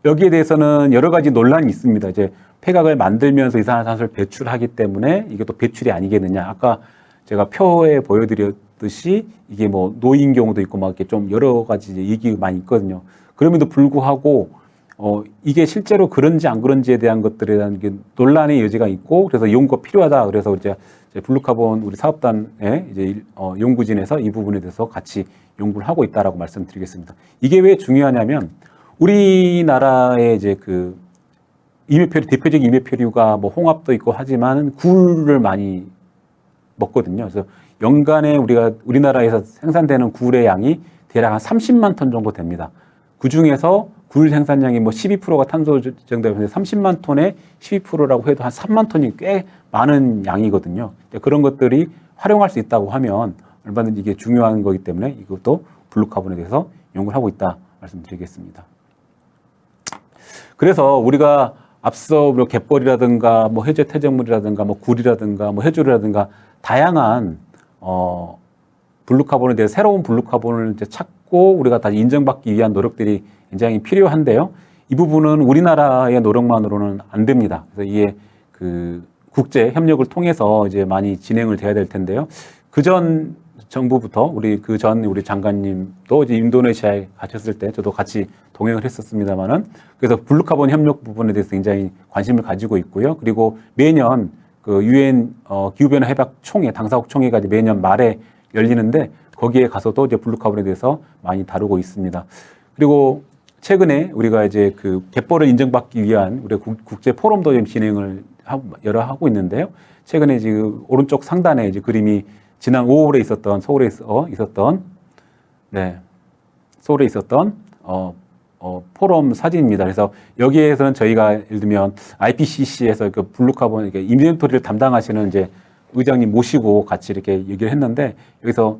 여기에 대해서는 여러 가지 논란이 있습니다. 이제 폐각을 만들면서 이산화탄소를 배출하기 때문에 이게 또 배출이 아니겠느냐. 아까 제가 표에 보여드렸듯이 이게 뭐 노인 경우도 있고 막 이렇게 좀 여러 가지 얘기가 많이 있거든요. 그럼에도 불구하고 이게 실제로 그런지 안 그런지에 대한 것들에 대한 게 논란의 여지가 있고 그래서 연구가 필요하다. 그래서 이제 블루카본 우리 사업단의 이제 연구진에서 이 부분에 대해서 같이 연구를 하고 있다라고 말씀드리겠습니다. 이게 왜 중요하냐면 우리나라의 이제 그 이메페류, 대표적인 이메페류가 뭐 홍합도 있고 하지만 굴을 많이 먹거든요. 그래서 연간에 우리나라에서 생산되는 굴의 양이 대략 한 30만 톤 정도 됩니다. 그 중에서 굴 생산량이 뭐 12%가 탄소 정도인데 30만 톤에 12%라고 해도 한 3만 톤이 꽤 많은 양이거든요. 그런 것들이 활용할 수 있다고 하면 얼마든지 이게 중요한 거기 때문에 이것도 블루카본에 대해서 연구를 하고 있다 말씀드리겠습니다. 그래서 우리가 앞서 뭐 갯벌이라든가 뭐 해저 퇴적물이라든가 뭐 굴이라든가 뭐 해조류라든가 다양한 블루카본에 대해 새로운 블루카본을 이제 찾고 우리가 다 인정받기 위한 노력들이 굉장히 필요한데요. 이 부분은 우리나라의 노력만으로는 안 됩니다. 그래서 이게 그 국제 협력을 통해서 이제 많이 진행을 돼야 될 텐데요. 그전 정부부터 우리 장관님도 이제 인도네시아에 가셨을 때 저도 같이 동행을 했었습니다만은 그래서 블루카본 협력 부분에 대해서 굉장히 관심을 가지고 있고요. 그리고 매년 그 유엔 기후변화 협약 총회 당사국 총회가 이제 매년 말에 열리는데 거기에 가서도 이제 블루카본에 대해서 많이 다루고 있습니다. 그리고 최근에 우리가 이제 그 갯벌을 인정받기 위한 우리 국제 포럼도 지금 진행을 하고 있는데요. 최근에 지금 오른쪽 상단에 이제 그림이 지난 5월에 있었던 서울에 있었던 포럼 사진입니다. 그래서 여기에서는 저희가 예를 들면 IPCC에서 그 블루카본 이렇게 인벤토리를 담당하시는 이제 의장님 모시고 같이 이렇게 얘기를 했는데 여기서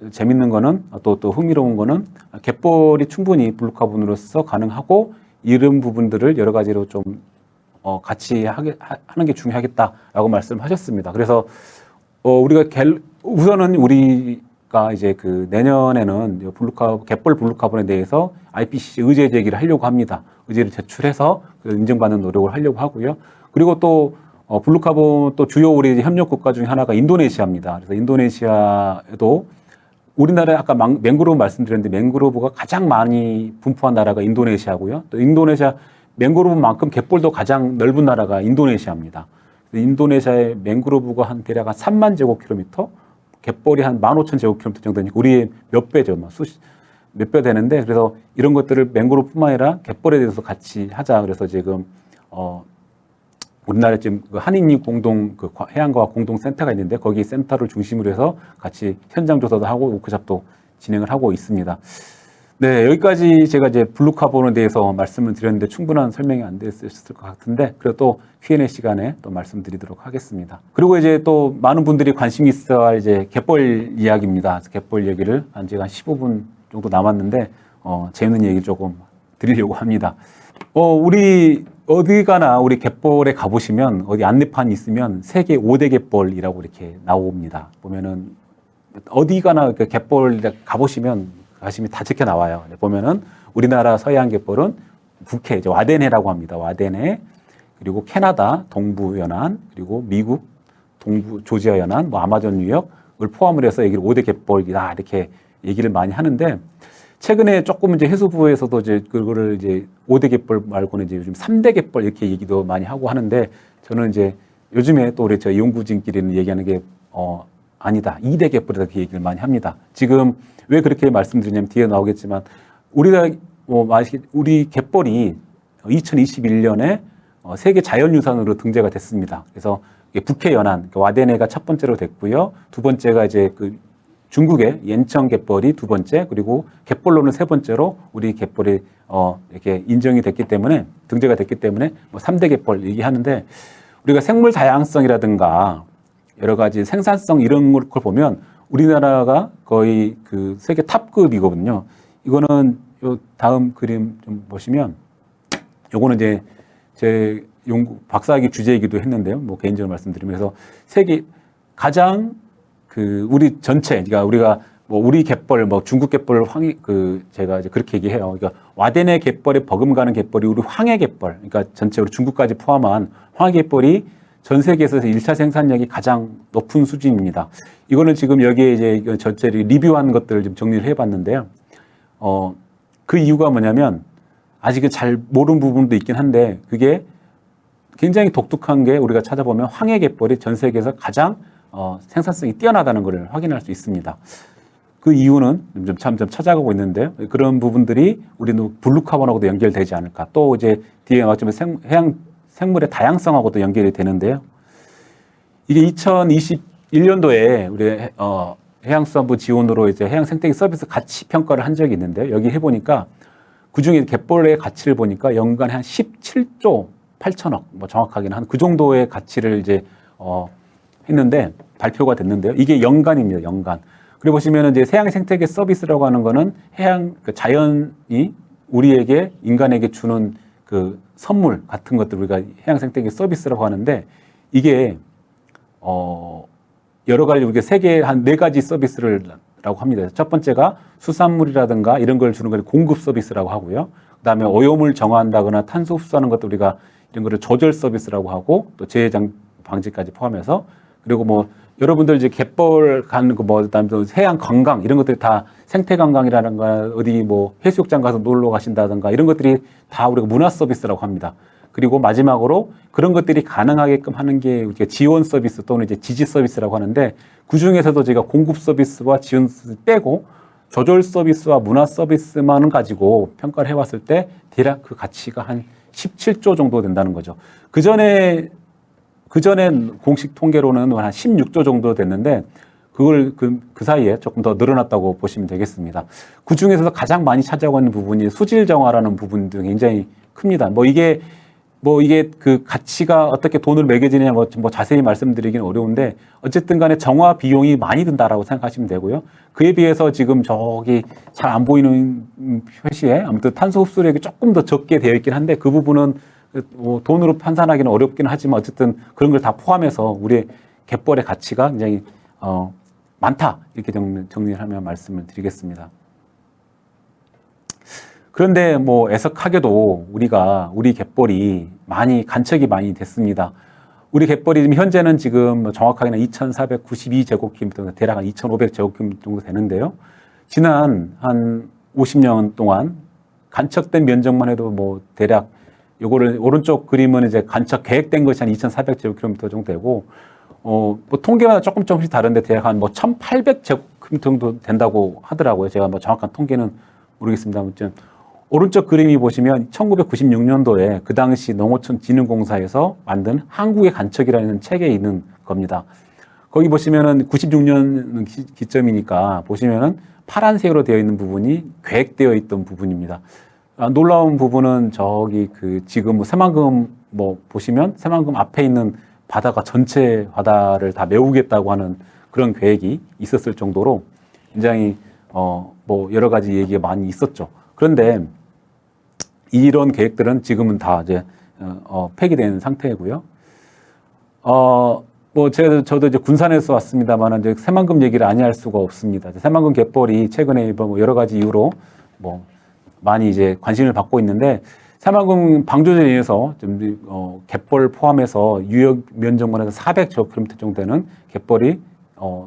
재밌는 거는 또 흥미로운 거는 갯벌이 충분히 블루카본으로서 가능하고 이런 부분들을 여러 가지로 좀 같이 하는 게 중요하겠다라고 말씀하셨습니다. 그래서 우선은 우리가 이제 그 내년에는 갯벌 블루카본에 대해서 IPCC 의제 제기를 하려고 합니다. 의제를 제출해서 인정받는 노력을 하려고 하고요. 그리고 또 블루카본 또 주요 우리 협력 국가 중에 하나가 인도네시아입니다. 그래서 인도네시아에도 우리나라에 아까 맹그로브 말씀드렸는데 맹그로브가 가장 많이 분포한 나라가 인도네시아고요. 또 인도네시아 맹그로브만큼 갯벌도 가장 넓은 나라가 인도네시아입니다. 인도네시아의 맹그로브가 한 대략 한 3만 제곱킬로미터, 갯벌이 한 15,000제곱킬로미터 정도니까 우리의 몇 배죠. 몇 배 되는데 그래서 이런 것들을 맹그로브뿐만 아니라 갯벌에 대해서 같이 하자. 그래서 지금 우리나라에 지금 한인이 공동 해양과학 공동센터가 있는데 거기 센터를 중심으로 해서 같이 현장 조사도 하고 워크숍도 진행을 하고 있습니다. 네, 여기까지 제가 이제 블루카본에 대해서 말씀을 드렸는데 충분한 설명이 안 됐을 것 같은데 그래도 또 Q&A 시간에 또 말씀드리도록 하겠습니다. 그리고 이제 또 많은 분들이 관심이 있어 할 이제 갯벌 이야기입니다. 갯벌 얘기를 제가 한 15분 정도 남았는데 재밌는 얘기 조금 드리려고 합니다. 우리 어디 가나 우리 갯벌에 가보시면 어디 안내판이 있으면 세계 5대 갯벌이라고 이렇게 나옵니다. 보면은 어디 가나 갯벌 가보시면 가시면 다 적혀 나와요. 보면은 우리나라 서해안 갯벌은 북해, 이제 와데네라고 합니다. 와데네, 그리고 캐나다 동부 연안, 그리고 미국 동부 조지아 연안, 뭐 아마존 유역을 포함을 해서 여기를 5대 갯벌이다 이렇게 얘기를 많이 하는데 최근에 조금 이제 해수부에서도 이제 그거를 이제 5대 갯벌 말고는 이제 요즘 3대 갯벌 이렇게 얘기도 많이 하고 하는데 저는 이제 요즘에 또 우리 저희 연구진끼리는 얘기하는 게 아니다. 2대 갯벌이다. 그 얘기를 많이 합니다. 지금 왜 그렇게 말씀드리냐면 뒤에 나오겠지만 우리가 우리 갯벌이 2021년에 세계 자연유산으로 등재가 됐습니다. 그래서 북해 연안 와데네가 첫 번째로 됐고요. 두 번째가 이제 그 중국의 옌청 갯벌이 두 번째, 그리고 갯벌로는 세 번째로 우리 갯벌이 이렇게 인정이 됐기 때문에 등재가 됐기 때문에 뭐 3대 갯벌 얘기하는데 우리가 생물 다양성이라든가 여러 가지 생산성 이런 걸 보면 우리나라가 거의 그 세계 탑급이거든요. 이거는 요 다음 그림 좀 보시면 요거는 이제 제 박사학위 주제이기도 했는데요. 뭐 개인적으로 말씀드리면서 세계 가장 그 우리 전체, 그러니까 우리가 뭐 우리 갯벌, 뭐 중국 갯벌 제가 이제 그렇게 얘기해요. 그러니까 와데네 갯벌에 버금가는 갯벌이 우리 황해 갯벌, 그러니까 전체로 중국까지 포함한 황해 get벌이 전 세계에서 1차 생산량이 가장 높은 수준입니다. 이거는 지금 여기에 이제 전체 리뷰한 것들을 좀 정리를 해봤는데요. 그 이유가 뭐냐면 아직은 잘 모르는 부분도 있긴 한데 그게 굉장히 독특한 게 우리가 찾아보면 황해 갯벌이 전 세계에서 가장 생산성이 뛰어나다는 것을 확인할 수 있습니다. 그 이유는 좀 찾아가고 있는데요. 그런 부분들이 우리는 블루카본하고도 연결되지 않을까. 또 이제 뒤에 나왔지만 해양 생물의 다양성하고도 연결이 되는데요. 이게 2021년도에 우리 해양수산부 지원으로 이제 해양 생태계 서비스 가치 평가를 한 적이 있는데요. 여기 해보니까 그 중에 갯벌의 가치를 보니까 연간 한 17조 8천억, 뭐 정확하게는 한 그 정도의 가치를 이제 했는데 발표가 됐는데요. 이게 연간입니다. 연간. 그리고 보시면은 이제 해양 생태계 서비스라고 하는 거는 해양 그 자연이 우리에게 인간에게 주는 그 선물 같은 것들 우리가 해양 생태계 서비스라고 하는데 이게 여러 가지 우리가 세계 한 4가지 서비스라고 합니다. 첫 번째가 수산물이라든가 이런 걸 주는 걸 공급 서비스라고 하고요. 그다음에 오염을 정화한다거나 탄소 흡수하는 것도 우리가 이런 거를 조절 서비스라고 하고 또 재해 방지까지 포함해서 그리고 뭐 여러분들 이제 갯벌 가는 거 뭐 그다음에 또 해양 관광 이런 것들이 다 생태 관광이라든가 어디 뭐 해수욕장 가서 놀러 가신다든가 이런 것들이 다 우리가 문화 서비스라고 합니다. 그리고 마지막으로 그런 것들이 가능하게끔 하는 게 우리가 지원 서비스 또는 이제 지지 서비스라고 하는데 그 중에서도 제가 공급 서비스와 지원 서비스 빼고 조절 서비스와 문화 서비스만을 가지고 평가를 해봤을 때 대략 그 가치가 한 17조 정도 된다는 거죠. 그 전에 공식 통계로는 한 16조 정도 됐는데 그걸 그 사이에 조금 더 늘어났다고 보시면 되겠습니다. 그 중에서도 가장 많이 차지하고 있는 부분이 수질 정화라는 부분도 굉장히 큽니다. 뭐 이게 그 가치가 어떻게 돈을 매겨지느냐 뭐 자세히 말씀드리기는 어려운데 어쨌든 간에 정화 비용이 많이 든다라고 생각하시면 되고요. 그에 비해서 지금 저기 잘 안 보이는 표시에 아무튼 탄소 흡수력이 조금 더 적게 되어 있긴 한데 그 부분은 뭐 돈으로 판단하기는 어렵긴 하지만 어쨌든 그런 걸 다 포함해서 우리의 갯벌의 가치가 굉장히 많다 이렇게 정리를 하면 말씀을 드리겠습니다. 그런데 뭐 애석하게도 우리 갯벌이 간척이 많이 됐습니다. 우리 갯벌이 지금 현재는 지금 정확하게는 2,492제곱킬로미터, 대략 한 2,500제곱킬로미터 정도 되는데요. 지난 한 50년 동안 간척된 면적만 해도 뭐 대략 요거를 오른쪽 그림은 이제 간척 계획된 것이 한 2,400제곱킬로미터 정도 되고 뭐 통계마다 조금씩 다른데 대략 한 뭐 1,800제곱킬로미터 정도 된다고 하더라고요. 제가 뭐 정확한 통계는 모르겠습니다. 아무튼 오른쪽 그림이 보시면 1996년도에 그 당시 농어촌진흥공사에서 만든 한국의 간척이라는 책에 있는 겁니다. 거기 보시면은 96년 기점이니까 보시면은 파란색으로 되어 있는 부분이 계획되어 있던 부분입니다. 놀라운 부분은 저기 지금 새만금 보시면 새만금 앞에 있는 바다가 전체 바다를 다 메우겠다고 하는 그런 계획이 있었을 정도로 굉장히 여러 가지 얘기가 많이 있었죠. 그런데 이런 계획들은 지금은 다 이제 폐기된 상태이고요. 저도 이제 군산에서 왔습니다만 이제 새만금 얘기를 아니할 수가 없습니다. 새만금 갯벌이 최근에 여러 가지 이유로 많이 이제 관심을 받고 있는데 새만금 방조제에 의해서 좀 갯벌 포함해서 유역 면적만 해서 400제곱킬로미터 정도 되는 갯벌이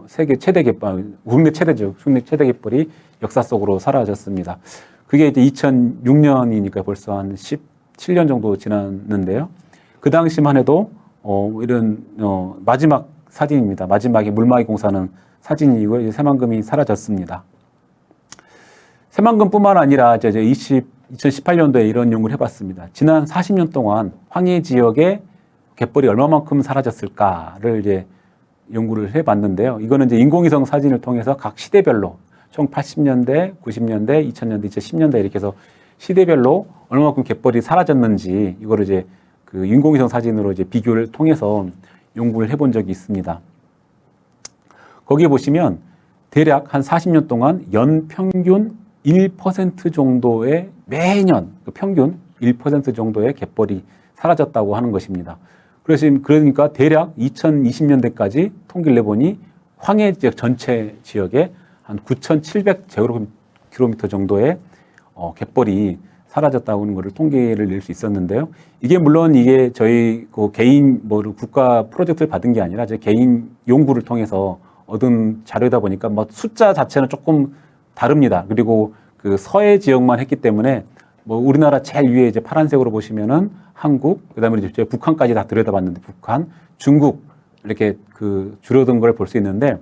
세계 최대 갯벌, 국내 최대죠. 국내 최대 갯벌이 역사 속으로 사라졌습니다. 그게 이제 2006년이니까 벌써 한 17년 정도 지났는데요. 그 당시만 해도 이런 마지막 사진입니다. 마지막에 물막이 공사하는 사진이고요. 이제 새만금이 사라졌습니다. 새만금뿐만 아니라 이제 2018년도에 이런 연구를 해봤습니다. 지난 40년 동안 황해 지역의 갯벌이 얼마만큼 사라졌을까를 이제 연구를 해봤는데요. 이거는 이제 인공위성 사진을 통해서 각 시대별로 총 80년대, 90년대, 2000년대, 2010년대 이렇게 해서 시대별로 얼마만큼 갯벌이 사라졌는지 이거를 이제 그 인공위성 사진으로 이제 비교를 통해서 연구를 해본 적이 있습니다. 거기에 보시면 대략 한 40년 동안 연평균 1% 정도의 매년 평균 1% 정도의 갯벌이 사라졌다고 하는 것입니다. 그러니까 대략 2020년대까지 통계를 내보니 황해 지역 전체 지역에 한 9,700제곱킬로미터 정도의 갯벌이 사라졌다고 하는 것을 통계를 낼 수 있었는데요. 이게 물론 이게 저희 그 개인 국가 프로젝트를 받은 게 아니라 제 개인 연구를 통해서 얻은 자료다 보니까 뭐 숫자 자체는 조금 다릅니다. 그리고 그 서해 지역만 했기 때문에 뭐 우리나라 제일 위에 이제 파란색으로 보시면은 한국, 그다음에 이제 북한까지 다 들여다봤는데 북한, 중국 이렇게 그 줄어든 걸 볼 수 있는데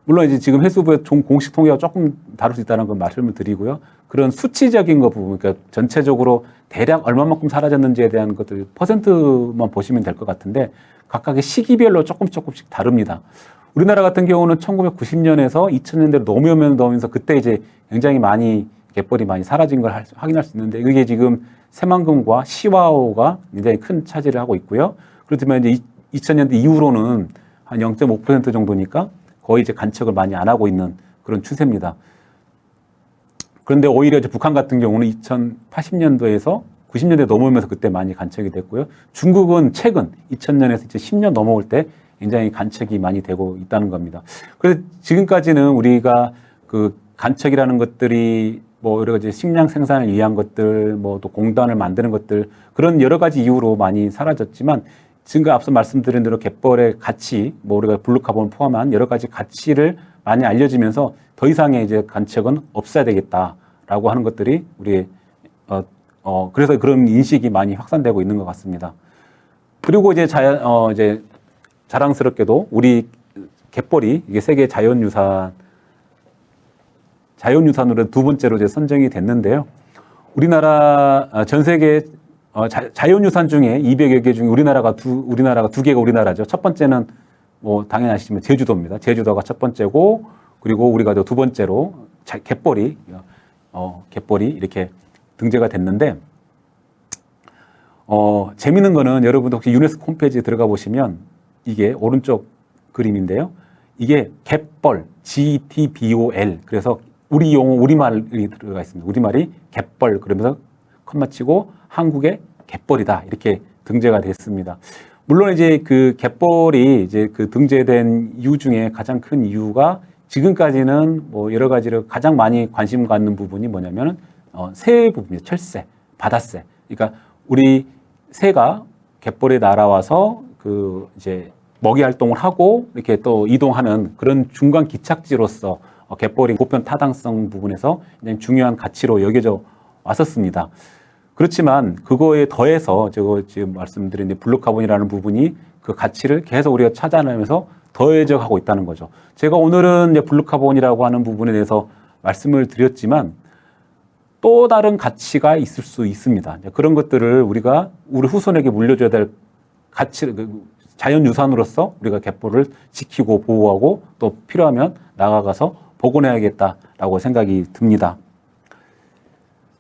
물론 이제 지금 해수부의 공식 통계가 조금 다를 수 있다는 건 말씀을 드리고요. 그런 수치적인 거 부분, 그러니까 전체적으로 대략 얼마만큼 사라졌는지에 대한 것들 퍼센트만 보시면 될 것 같은데 각각의 시기별로 조금씩 다릅니다. 우리나라 같은 경우는 1990년에서 2000년대로 넘으면서 그때 이제 굉장히 많이 갯벌이 많이 사라진 걸 확인할 수 있는데 이게 지금 새만금과 시와호가 굉장히 큰 차지를 하고 있고요. 그렇지만 이제 2000년대 이후로는 한 0.5% 정도니까 거의 이제 간척을 많이 안 하고 있는 그런 추세입니다. 그런데 오히려 이제 북한 같은 경우는 2080년도에서 90년대 넘어오면서 그때 많이 간척이 됐고요. 중국은 최근 2000년에서 이제 10년 넘어올 때 굉장히 간척이 많이 되고 있다는 겁니다. 그래서 지금까지는 우리가 그 간척이라는 것들이 뭐 여러 가지 식량 생산을 위한 것들, 뭐 또 공단을 만드는 것들 그런 여러 가지 이유로 많이 사라졌지만 지금 앞서 말씀드린 대로 갯벌의 가치, 뭐 우리가 블루카본을 포함한 여러 가지 가치를 많이 알려지면서 더 이상의 이제 간척은 없어야 되겠다라고 하는 것들이 우리의 그래서 그런 인식이 많이 확산되고 있는 것 같습니다. 그리고 이제 이제 자랑스럽게도 우리 갯벌이 이게 세계 자연유산으로 두 번째로 이제 선정이 됐는데요. 우리나라 전 세계 자연유산 중에 200여 개 중에 우리나라가 두 개가 우리나라죠. 첫 번째는 뭐 당연히 아시지만 제주도입니다. 제주도가 첫 번째고 그리고 우리가 두 번째로 갯벌이 이렇게 등재가 됐는데 재밌는 거는 여러분도 혹시 유네스코 홈페이지에 들어가 보시면 이게 오른쪽 그림인데요. 이게 갯벌 GTBOL 그래서 우리 용어 우리말이 들어가 있습니다. 우리말이 갯벌 그러면서 컴마 치고 한국의 갯벌이다 이렇게 등재가 됐습니다. 물론 이제 그 갯벌이 이제 그 등재된 이유 중에 가장 큰 이유가 지금까지는 뭐 여러 가지로 가장 많이 관심 갖는 부분이 뭐냐면 새 부분이죠. 철새, 바다새. 그러니까 우리 새가 갯벌에 날아와서 그 이제 먹이 활동을 하고 이렇게 또 이동하는 그런 중간 기착지로서 갯벌이 보편 타당성 부분에서 굉장히 중요한 가치로 여겨져 왔었습니다. 그렇지만 그거에 더해서 제가 지금 말씀드린 블루카본이라는 부분이 그 가치를 계속 우리가 찾아내면서 더해져 가고 있다는 거죠. 제가 오늘은 이제 블루카본이라고 하는 부분에 대해서 말씀을 드렸지만 또 다른 가치가 있을 수 있습니다. 그런 것들을 우리가 우리 후손에게 물려줘야 될 가치, 자연유산으로서 우리가 갯벌을 지키고 보호하고 또 필요하면 나아가서 복원해야겠다라고 생각이 듭니다.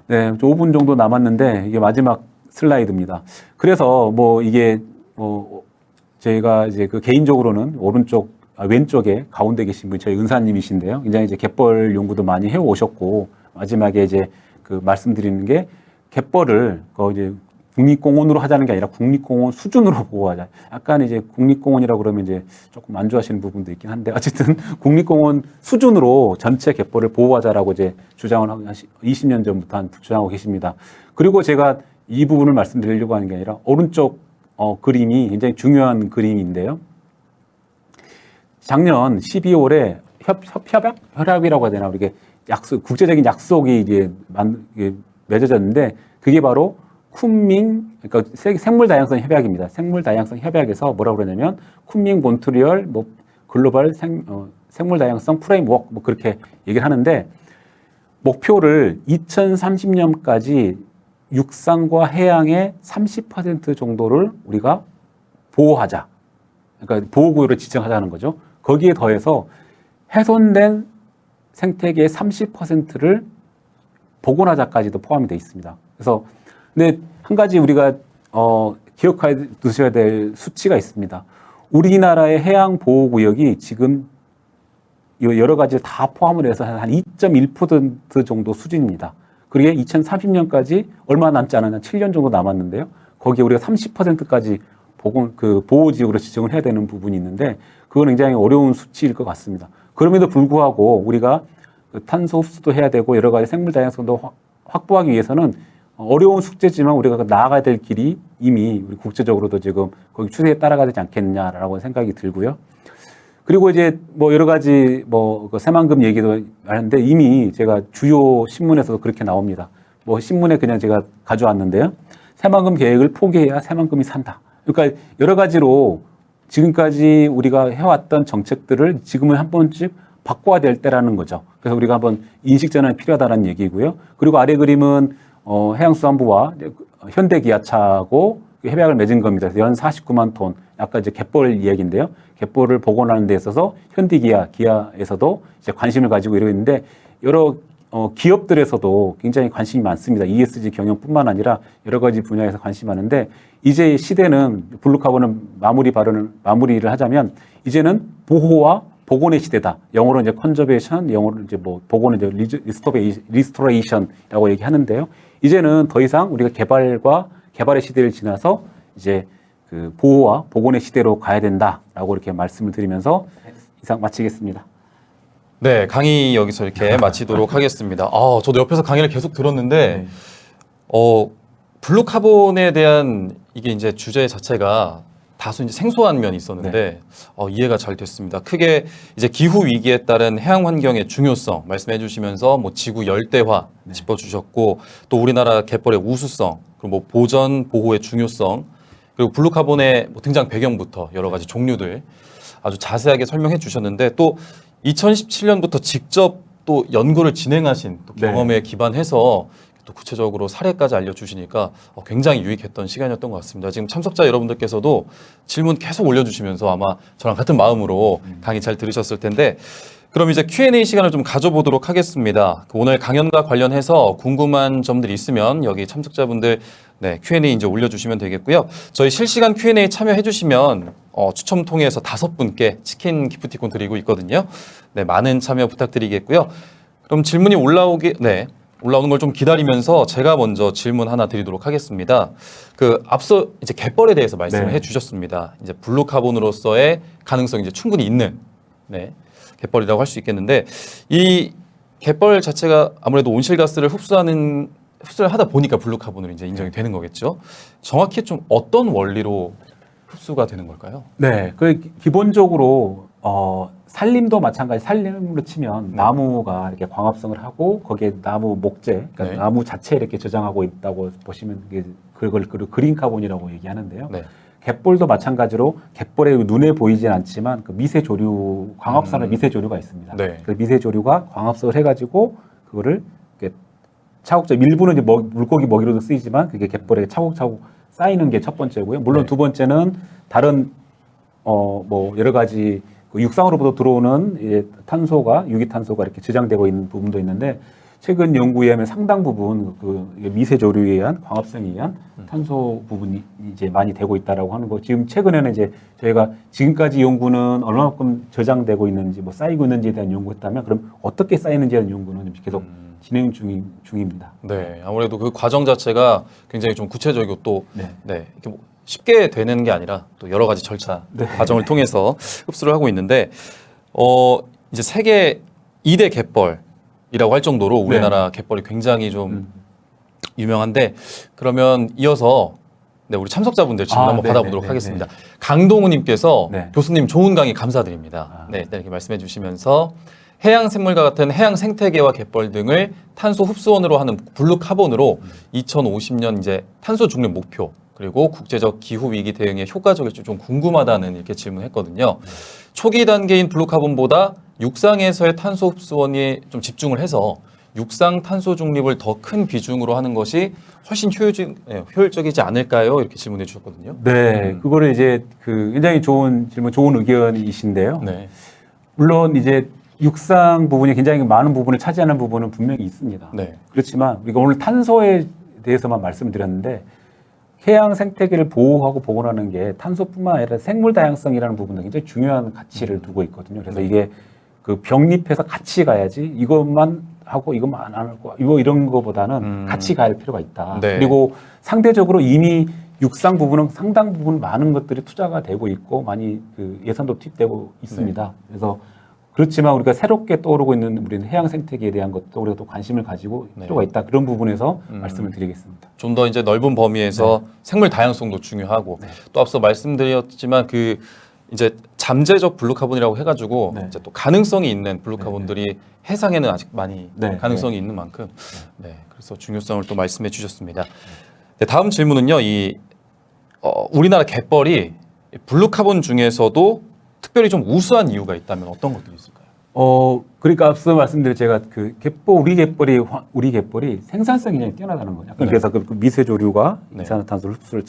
네, 5분 정도 남았는데 이게 마지막 슬라이드입니다. 그래서 뭐 이게 제가 이제 그 개인적으로는 왼쪽에 가운데 계신 분이 저희 은사님이신데요. 굉장히 이제 갯벌 연구도 많이 해 오셨고 마지막에 이제 그 말씀드리는 게 갯벌을 이제 국립공원으로 하자는 게 아니라 국립공원 수준으로 보호하자. 약간 이제 국립공원이라고 그러면 이제 조금 안 좋아하시는 부분도 있긴 한데 어쨌든 국립공원 수준으로 전체 갯벌을 보호하자라고 이제 주장을 하고 20년 전부터 주장하고 계십니다. 그리고 제가 이 부분을 말씀드리려고 하는 게 아니라 오른쪽 그림이 굉장히 중요한 그림인데요. 작년 12월에 협약이라고 해야 되나 이게 국제적인 약속이 이제 맺어졌는데 그게 바로 쿤밍, 그러니까 생물 다양성 협약입니다. 생물 다양성 협약에서 뭐라고 그러냐면 쿤밍 몬트리올 뭐 글로벌 생물 다양성 프레임워크 뭐 그렇게 얘기를 하는데 목표를 2030년까지 육상과 해양의 30% 정도를 우리가 보호하자. 그러니까 보호구역을 지정하자는 거죠. 거기에 더해서 훼손된 생태계의 30%를 복원하자까지도 포함이 되어 있습니다. 그래서 근데 한 가지 우리가 기억해 두셔야 될 수치가 있습니다. 우리나라의 해양 보호구역이 지금 여러 가지를 다 포함을 해서 한 2.1% 정도 수준입니다. 그게 2030년까지 얼마 남지 않았냐, 7년 정도 남았는데요. 거기에 우리가 30%까지 보호지역으로 지정을 해야 되는 부분이 있는데 그건 굉장히 어려운 수치일 것 같습니다. 그럼에도 불구하고 우리가 탄소 흡수도 해야 되고 여러 가지 생물 다양성도 확보하기 위해서는 어려운 숙제지만 우리가 나아가야 될 길이 이미 우리 국제적으로도 지금 거기 추세에 따라가야 되지 않겠냐라고 생각이 들고요. 그리고 이제 뭐 여러 가지 그 새만금 얘기도 하는데 이미 제가 주요 신문에서도 그렇게 나옵니다. 뭐 신문에 그냥 제가 가져왔는데요. 새만금 계획을 포기해야 새만금이 산다. 그러니까 여러 가지로 지금까지 우리가 해왔던 정책들을 지금은 한 번쯤 바꿔야 될 때라는 거죠. 그래서 우리가 한번 인식전환이 필요하다는 얘기고요. 그리고 아래 그림은 해양수산부와 현대기아차하고 협약을 맺은 겁니다. 연 49만 톤. 아까 이제 갯벌 이야기인데요. 갯벌을 복원하는 데 있어서 기아에서도 이제 관심을 가지고 이러고 있는데 여러 기업들에서도 굉장히 관심이 많습니다. ESG 경영뿐만 아니라 여러 가지 분야에서 관심이 많은데 이제 시대는 블루카본은 마무리를 하자면 이제는 보호와 복원의 시대다. 영어로 이제 컨저베이션, 영어로 이제 뭐 복원은 이제 리스토레이션이라고 얘기하는데요. 이제는 더 이상 우리가 개발의 시대를 지나서 이제 그 보호와 복원의 시대로 가야 된다라고 이렇게 말씀을 드리면서 이상 마치겠습니다. 네, 강의 여기서 이렇게 마치도록 하겠습니다. 저도 옆에서 강의를 계속 들었는데, 블루카본에 대한 이게 이제 주제 자체가 다소 이제 생소한 면이 있었는데, 이해가 잘 됐습니다. 크게 이제 기후 위기에 따른 해양 환경의 중요성 말씀해 주시면서 뭐 지구 열대화 짚어주셨고, 또 우리나라 갯벌의 우수성, 그리고 뭐 보전 보호의 중요성, 그리고 블루카본의 뭐 등장 배경부터 여러 가지 종류들 아주 자세하게 설명해 주셨는데 또 2017년부터 직접 또 연구를 진행하신 또 경험에 기반해서 또 구체적으로 사례까지 알려주시니까 굉장히 유익했던 시간이었던 것 같습니다. 지금 참석자 여러분들께서도 질문 계속 올려주시면서 아마 저랑 같은 마음으로 강의 잘 들으셨을 텐데 그럼 이제 Q&A 시간을 좀 가져보도록 하겠습니다. 오늘 강연과 관련해서 궁금한 점들이 있으면 여기 참석자분들 Q&A 이제 올려주시면 되겠고요. 저희 실시간 Q&A 참여해주시면 추첨 통해서 5분께 치킨 기프티콘 드리고 있거든요. 네, 많은 참여 부탁드리겠고요. 그럼 질문이 올라오는 걸 좀 기다리면서 제가 먼저 질문 하나 드리도록 하겠습니다. 앞서 이제 갯벌에 대해서 말씀을 해주셨습니다. 이제 블루카본으로서의 가능성이 이제 충분히 있는 갯벌이라고 할 수 있겠는데 이 갯벌 자체가 아무래도 온실가스를 흡수를 하다 보니까 블루카본으로 이제 인정이 되는 거겠죠. 정확히 좀 어떤 원리로 흡수가 되는 걸까요? 네, 기본적으로 산림도 마찬가지. 산림으로 치면 나무가 이렇게 광합성을 하고 거기에 나무 목재, 그러니까 나무 자체 이렇게 저장하고 있다고 보시면 그걸 그린 카본이라고 얘기하는데요. 갯벌도 마찬가지로 갯벌에 눈에 보이진 않지만 그 미세조류, 광합성의 미세조류가 있습니다. 그 미세조류가 광합성을 해가지고 그거를 이렇게 차곡차곡 일부는 이제 물고기 먹이로도 쓰이지만 그게 갯벌에 차곡차곡 쌓이는 게 첫 번째고요. 물론 두 번째는 다른 뭐 여러 가지 육상으로부터 들어오는 탄소가 유기탄소가 이렇게 저장되고 있는 부분도 있는데 최근 연구에 의하면 상당 부분 미세조류에 의한 광합성에 의한 탄소 부분이 이제 많이 되고 있다라고 하는 거. 지금 최근에는 이제 저희가 지금까지 연구는 얼마만큼 저장되고 있는지 뭐 쌓이고 있는지에 대한 연구했다면 그럼 어떻게 쌓이는지에 대한 연구는 계속 진행 중입니다. 네, 아무래도 그 과정 자체가 굉장히 좀 구체적이고 또 이렇게 뭐 쉽게 되는 게 아니라 또 여러 가지 절차 과정을 통해서 흡수를 하고 있는데 이제 세계 2대 갯벌이라고 할 정도로 우리나라 갯벌이 굉장히 좀 유명한데 그러면 이어서 우리 참석자분들 질문 한번 받아보도록 하겠습니다. 강동우님께서 교수님 좋은 강의 감사드립니다. 이렇게 말씀해 주시면서 해양 생물과 같은 해양 생태계와 갯벌 등을 탄소 흡수원으로 하는 블루카본으로 2050년 이제 탄소 중립 목표 그리고 국제적 기후 위기 대응에 효과적일지 좀 궁금하다는 이렇게 질문했거든요. 초기 단계인 블루카본보다 육상에서의 탄소 흡수원이 좀 집중을 해서 육상 탄소 중립을 더 큰 비중으로 하는 것이 훨씬 효율적이지 않을까요? 이렇게 질문해 주셨거든요. 네, 그거를 이제 굉장히 좋은 질문, 좋은 의견이신데요. 네. 물론 이제 육상 부분이 굉장히 많은 부분을 차지하는 부분은 분명히 있습니다. 네. 그렇지만 우리가 오늘 탄소에 대해서만 말씀드렸는데 해양 생태계를 보호하고 복원하는 게 탄소뿐만 아니라 생물 다양성이라는 부분도 굉장히 중요한 가치를 두고 있거든요. 그래서 이게 병립해서 같이 가야지 이것만 하고 이것만 안 하고 이런 거보다는 같이 갈 필요가 있다. 네. 그리고 상대적으로 이미 육상 부분은 상당 부분 많은 것들이 투자가 되고 있고 많이 예산도 투입되고 있습니다. 그래서 그렇지만 우리가 새롭게 떠오르고 있는 우리는 해양 생태계에 대한 것도 우리가 또 관심을 가지고 필요가 있다. 그런 부분에서 말씀을 드리겠습니다. 좀 더 이제 넓은 범위에서 생물 다양성도 중요하고 또 앞서 말씀드렸지만 이제 잠재적 블루카본이라고 해가지고 이제 또 가능성이 있는 블루카본들이 해상에는 아직 많이 가능성이 있는 만큼 그래서 중요성을 또 말씀해 주셨습니다. 네, 다음 질문은요. 우리나라 갯벌이 블루카본 중에서도 특별히 좀 우수한 이유가 있다면 어떤 것들이 있을까요? 그러니까 앞서 말씀드린 제가 우리 갯벌이 생산성이 굉장히 뛰어나다는 거예요. 그래서 미세조류가 이산화탄소를 흡수를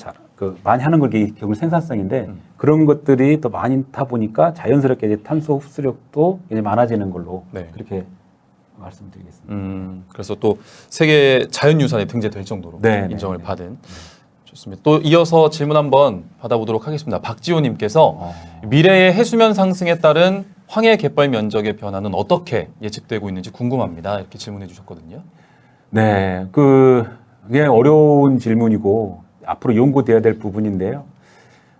많이 하는 걸 결국 생산성인데 그런 것들이 더 많다 보니까 자연스럽게 이제 탄소 흡수력도 굉장히 많아지는 걸로 그렇게 말씀드리겠습니다. 그래서 또 세계 자연유산에 등재될 정도로 인정을 받은. 좋습니다. 또 이어서 질문 한번 받아보도록 하겠습니다. 박지호님께서 미래의 해수면 상승에 따른 황해 갯벌 면적의 변화는 어떻게 예측되고 있는지 궁금합니다. 이렇게 질문해 주셨거든요. 네, 굉장히 어려운 질문이고 앞으로 연구돼야 될 부분인데요.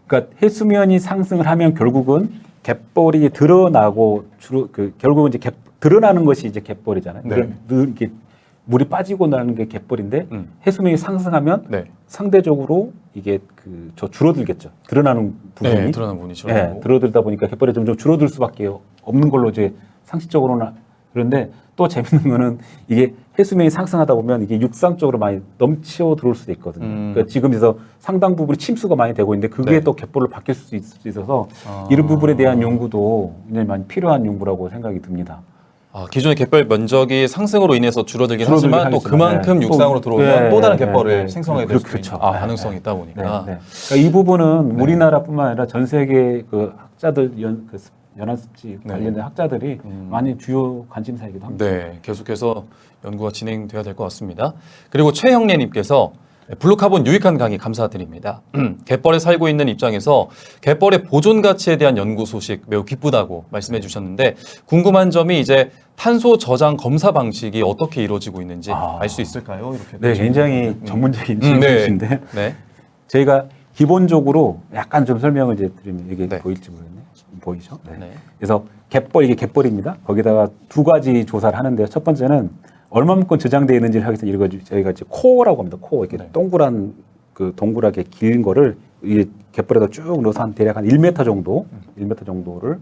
그러니까 해수면이 상승을 하면 결국은 갯벌이 드러나고 결국은 이제 드러나는 것이 이제 갯벌이잖아요. 이렇게 물이 빠지고 나는 게 갯벌인데 해수면이 상승하면 상대적으로 이게 줄어들겠죠. 드러나는 부분이. 드러나는 부분이 줄어들고. 줄어들다 보니까 갯벌이 점점 줄어들 수밖에 없는 걸로 이제 상식적으로는. 그런데 또 재밌는 거는 이게 해수면이 상승하다 보면 이게 육상 쪽으로 많이 넘쳐 들어올 수도 있거든요. 그러니까 지금에서 상당 부분이 침수가 많이 되고 있는데 그게 또 갯벌로 바뀔 수 있어서 이런 부분에 대한 연구도 굉장히 많이 필요한 연구라고 생각이 듭니다. 기존의 갯벌 면적이 상승으로 인해서 줄어들긴 하지만 또 그만큼 육상으로 들어오면 또 다른 갯벌을 생성하게 될 수 있는 가능성이 있다 보니까. 그러니까 이 부분은 우리나라뿐만 아니라 전 세계 학자들 연안습지 관련된 학자들이 많이 주요 관심사이기도 합니다. 네, 계속해서 연구가 진행돼야 될 것 같습니다. 그리고 최형래님께서 블루카본 유익한 강의 감사드립니다. 갯벌에 살고 있는 입장에서 갯벌의 보존 가치에 대한 연구 소식 매우 기쁘다고 말씀해 주셨는데 궁금한 점이 이제 탄소 저장 검사 방식이 어떻게 이루어지고 있는지 알 수 있을까요? 이렇게 네, 굉장히 전문적인 질문이신데 저희가 기본적으로 약간 좀 설명을 이제 드리면 이게 보일지 모르겠네요. 보이죠? 그래서 이게 갯벌입니다. 거기다가 두 가지 조사를 하는데요. 첫 번째는 얼마만큼 저장되어 있는지를 하기 위해서 저희가 이제 코어라고 합니다. 코어 이렇게 동그랗게 긴 거를 이 갯벌에다 쭉 넣어서 한 대략 한 1m 정도, 1m 정도를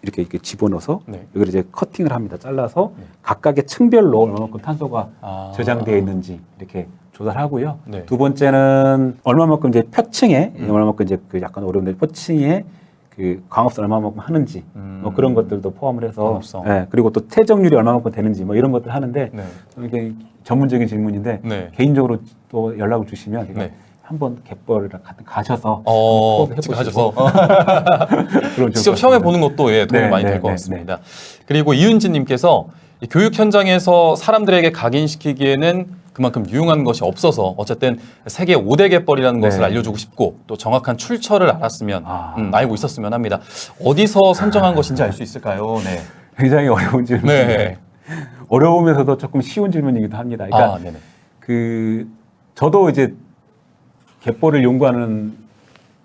이렇게 집어넣어서 여기를 이제 커팅을 합니다. 잘라서 각각의 층별로 얼마만큼 탄소가 저장되어 있는지 이렇게 조사를 하고요. 두 번째는 얼마만큼 이제 표층에 얼마만큼 이제 약간 어려운데 표층에 광합성 얼마만큼 하는지 뭐 그런 것들도 포함을 해서 그리고 또 퇴적률이 얼마만큼 되는지 뭐 이런 것들 하는데 이게 전문적인 질문인데 개인적으로 또 연락을 주시면 한번 갯벌을 가셔서 해보셔서 직접 체험해 보는 것도 도움이 많이 될 것 같습니다. 그리고 이윤진님께서 교육 현장에서 사람들에게 각인시키기에는 그만큼 유용한 것이 없어서 어쨌든 세계 5대 갯벌이라는 것을 알려주고 싶고 또 정확한 출처를 알았으면 알고 있었으면 합니다. 어디서 선정한 것인지 알 수 있을까요? 굉장히 어려운 질문인데 어려우면서도 조금 쉬운 질문이기도 합니다. 그러니까 저도 이제 갯벌을 연구하는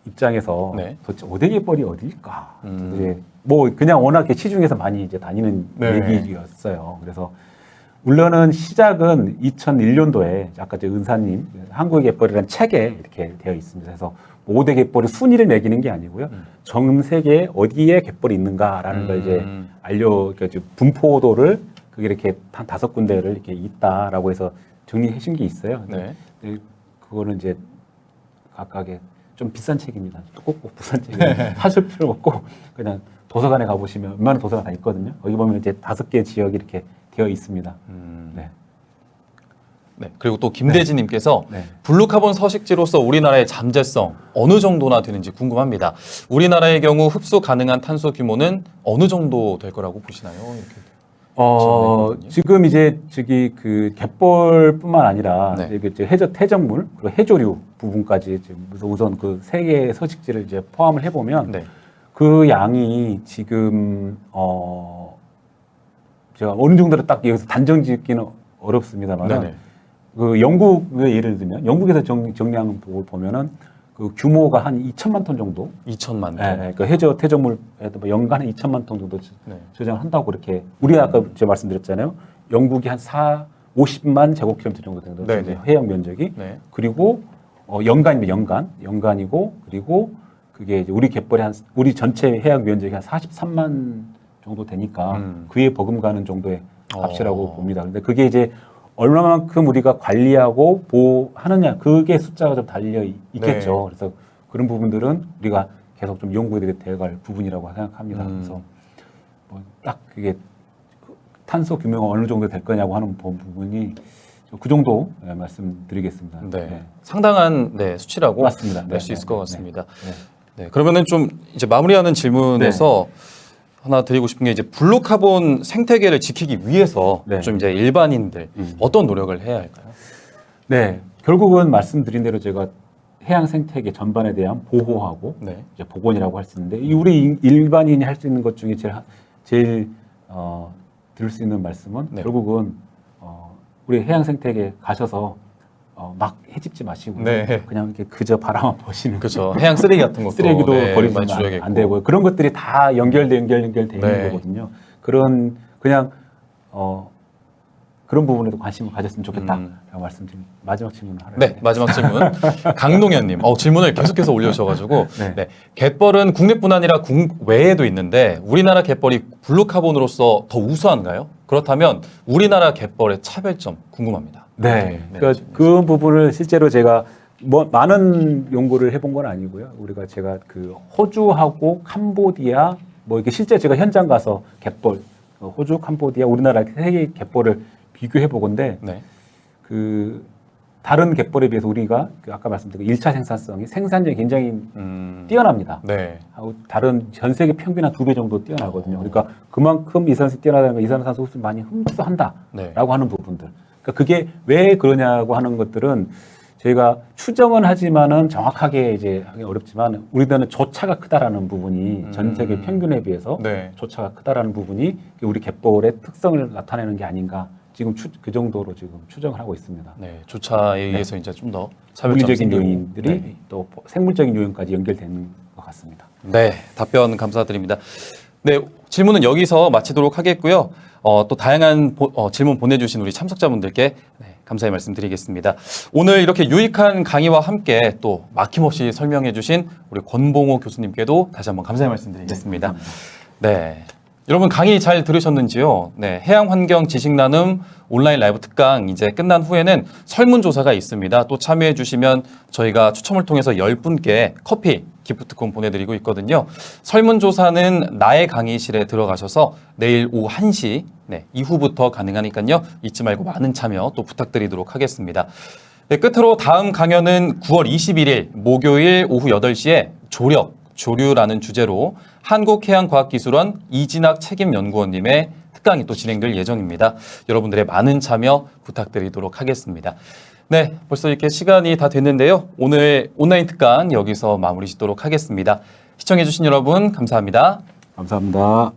입장에서 도대체 5대 갯벌이 어디일까? 이제 뭐 그냥 워낙 시중에서 많이 이제 다니는 얘기였어요. 그래서 물론은 시작은 2001년도에 아까 저 은사님 한국의 갯벌이라는 책에 이렇게 되어 있습니다. 그래서 5대 갯벌의 순위를 매기는 게 아니고요. 전 세계에 어디에 갯벌이 있는가라는 걸 이제 그러니까 이제 분포도를 그게 이렇게 한 5군데를 이렇게 있다라고 해서 정리해 준 게 있어요. 네. 그거는 이제 각각의 좀 비싼 책입니다. 꼭 비싼 책이에요. 사실 필요 없고 그냥 도서관에 가보시면 웬만한 도서관 다 있거든요. 거기 보면 이제 5개 지역이 이렇게 되어 있습니다. 네. 네. 그리고 또 김대진님께서 네. 블루카본 서식지로서 우리나라의 잠재성 어느 정도나 되는지 궁금합니다. 우리나라의 경우 흡수 가능한 탄소 규모는 어느 정도 될 거라고 보시나요? 이렇게. 지금 이제 저기 그 갯벌뿐만 아니라 네. 이제 해적물 그리고 해조류 부분까지 지금 우선 그 세 개의 서식지를 이제 포함을 해보면 네. 그 양이 지금 제가 어느 정도로 딱 여기서 단정 짓기는 어렵습니다만 네네. 그 영국의 예를 들면 영국에서 정리한 걸 보면은 그 규모가 한 2천만 ton 정도. 2천만 톤. 예, 그 해적물에도 뭐 연간에 2천만 ton 정도 네. 저장한다고 그렇게 우리 아까 제가 말씀드렸잖아요. 영국이 한 50만 제곱킬로미터 정도 되는 네, 이제 네. 해역 면적이 네. 그리고 연간이고 그리고 그게 이제 우리 갯벌이 우리 전체 해역 면적이 한 43만 정도 되니까 그에 버금가는 정도의 값이라고 봅니다. 근데 그게 이제 얼마만큼 우리가 관리하고 보호하느냐 그게 숫자가 좀 달려 있겠죠. 네. 그래서 그런 부분들은 우리가 계속 좀 연구해야 될 부분이라고 생각합니다. 그래서 뭐 딱 그게 탄소 규모가 어느 정도 될 거냐고 하는 부분이 그 정도 말씀드리겠습니다. 네. 상당한 수치라고 맞습니다. 알 수 있을 것 같습니다. 네. 네. 그러면은 좀 이제 마무리하는 질문에서 하나 드리고 싶은 게 이제 블루카본 생태계를 지키기 위해서 네. 좀 이제 일반인들 어떤 노력을 해야 할까요? 네, 결국은 말씀드린 대로 제가 해양 생태계 전반에 대한 보호하고 네. 이제 복원이라고 할 수 있는데 이 우리 일반인이 할 수 있는 것 중에 제일 들을 수 있는 말씀은 네. 결국은 우리 해양 생태계 가셔서 막 해집지 마시고 네. 그냥 이렇게 그저 바라만 보시는 그렇죠. 해양 쓰레기 같은 것도 쓰레기도 많이 버리시면 줄여야겠고. 안 되고 그런 것들이 다 연결돼 있는 네. 거거든요. 그런 그냥 그런 부분에도 관심을 가졌으면 좋겠다라고 말씀드립니다. 마지막 질문 하나요. 네, 마지막 질문. 강동현님, 질문을 계속해서 올려주셔가지고, 네. 네, 갯벌은 국내뿐 아니라 국외에도 있는데 우리나라 갯벌이 블루카본으로서 더 우수한가요? 그렇다면 우리나라 갯벌의 차별점 궁금합니다. 네, 그러니까 그 부분을 실제로 제가 뭐 많은 연구를 해본 건 아니고요. 제가 그 호주하고 캄보디아 뭐 이게 실제 제가 현장 가서 갯벌 호주, 캄보디아, 우리나라 세 개의 갯벌을 비교해 보건데 네. 그 다른 갯벌에 비해서 우리가 아까 말씀드린 1차 생산력이 굉장히 뛰어납니다. 네. 하고 다른 전 세계 평균 한 2배 정도 뛰어나거든요. 그러니까 그만큼 이산화탄소 뛰어나다는 건 이산화탄소 흡수를 많이 흡수한다라고 네. 하는 부분들. 그러니까 그게 왜 그러냐고 하는 것들은 저희가 추정은 하지만은 정확하게 이제 하기 어렵지만 우리들은 조차가 크다라는 부분이 전 세계 평균에 비해서 네. 조차가 크다라는 부분이 우리 갯벌의 특성을 나타내는 게 아닌가. 지금 그 정도로 지금 추정을 하고 있습니다. 네, 조차에 의해서 이제 좀 더 물리적인 요인들이 또 생물적인 요인까지 연결되는 것 같습니다. 네, 답변 감사드립니다. 네, 질문은 여기서 마치도록 하겠고요. 또 다양한 질문 보내주신 우리 참석자분들께 감사의 말씀드리겠습니다. 오늘 이렇게 유익한 강의와 함께 또 막힘없이 설명해주신 우리 권봉호 교수님께도 다시 한번 감사의 말씀드리겠습니다. 네. 여러분 강의 잘 들으셨는지요? 네, 해양환경 지식나눔 온라인 라이브 특강 이제 끝난 후에는 설문조사가 있습니다. 또 참여해 주시면 저희가 추첨을 통해서 10분께 커피 기프트콘 보내드리고 있거든요. 설문조사는 나의 강의실에 들어가셔서 내일 오후 1시 이후부터 가능하니까요. 잊지 말고 많은 참여 또 부탁드리도록 하겠습니다. 네, 끝으로 다음 강연은 9월 21일 목요일 오후 8시에 조류라는 주제로 한국해양과학기술원 이진학 책임연구원님의 특강이 또 진행될 예정입니다. 여러분들의 많은 참여 부탁드리도록 하겠습니다. 네, 벌써 이렇게 시간이 다 됐는데요. 오늘 온라인 특강 여기서 마무리 짓도록 하겠습니다. 시청해주신 여러분 감사합니다. 감사합니다.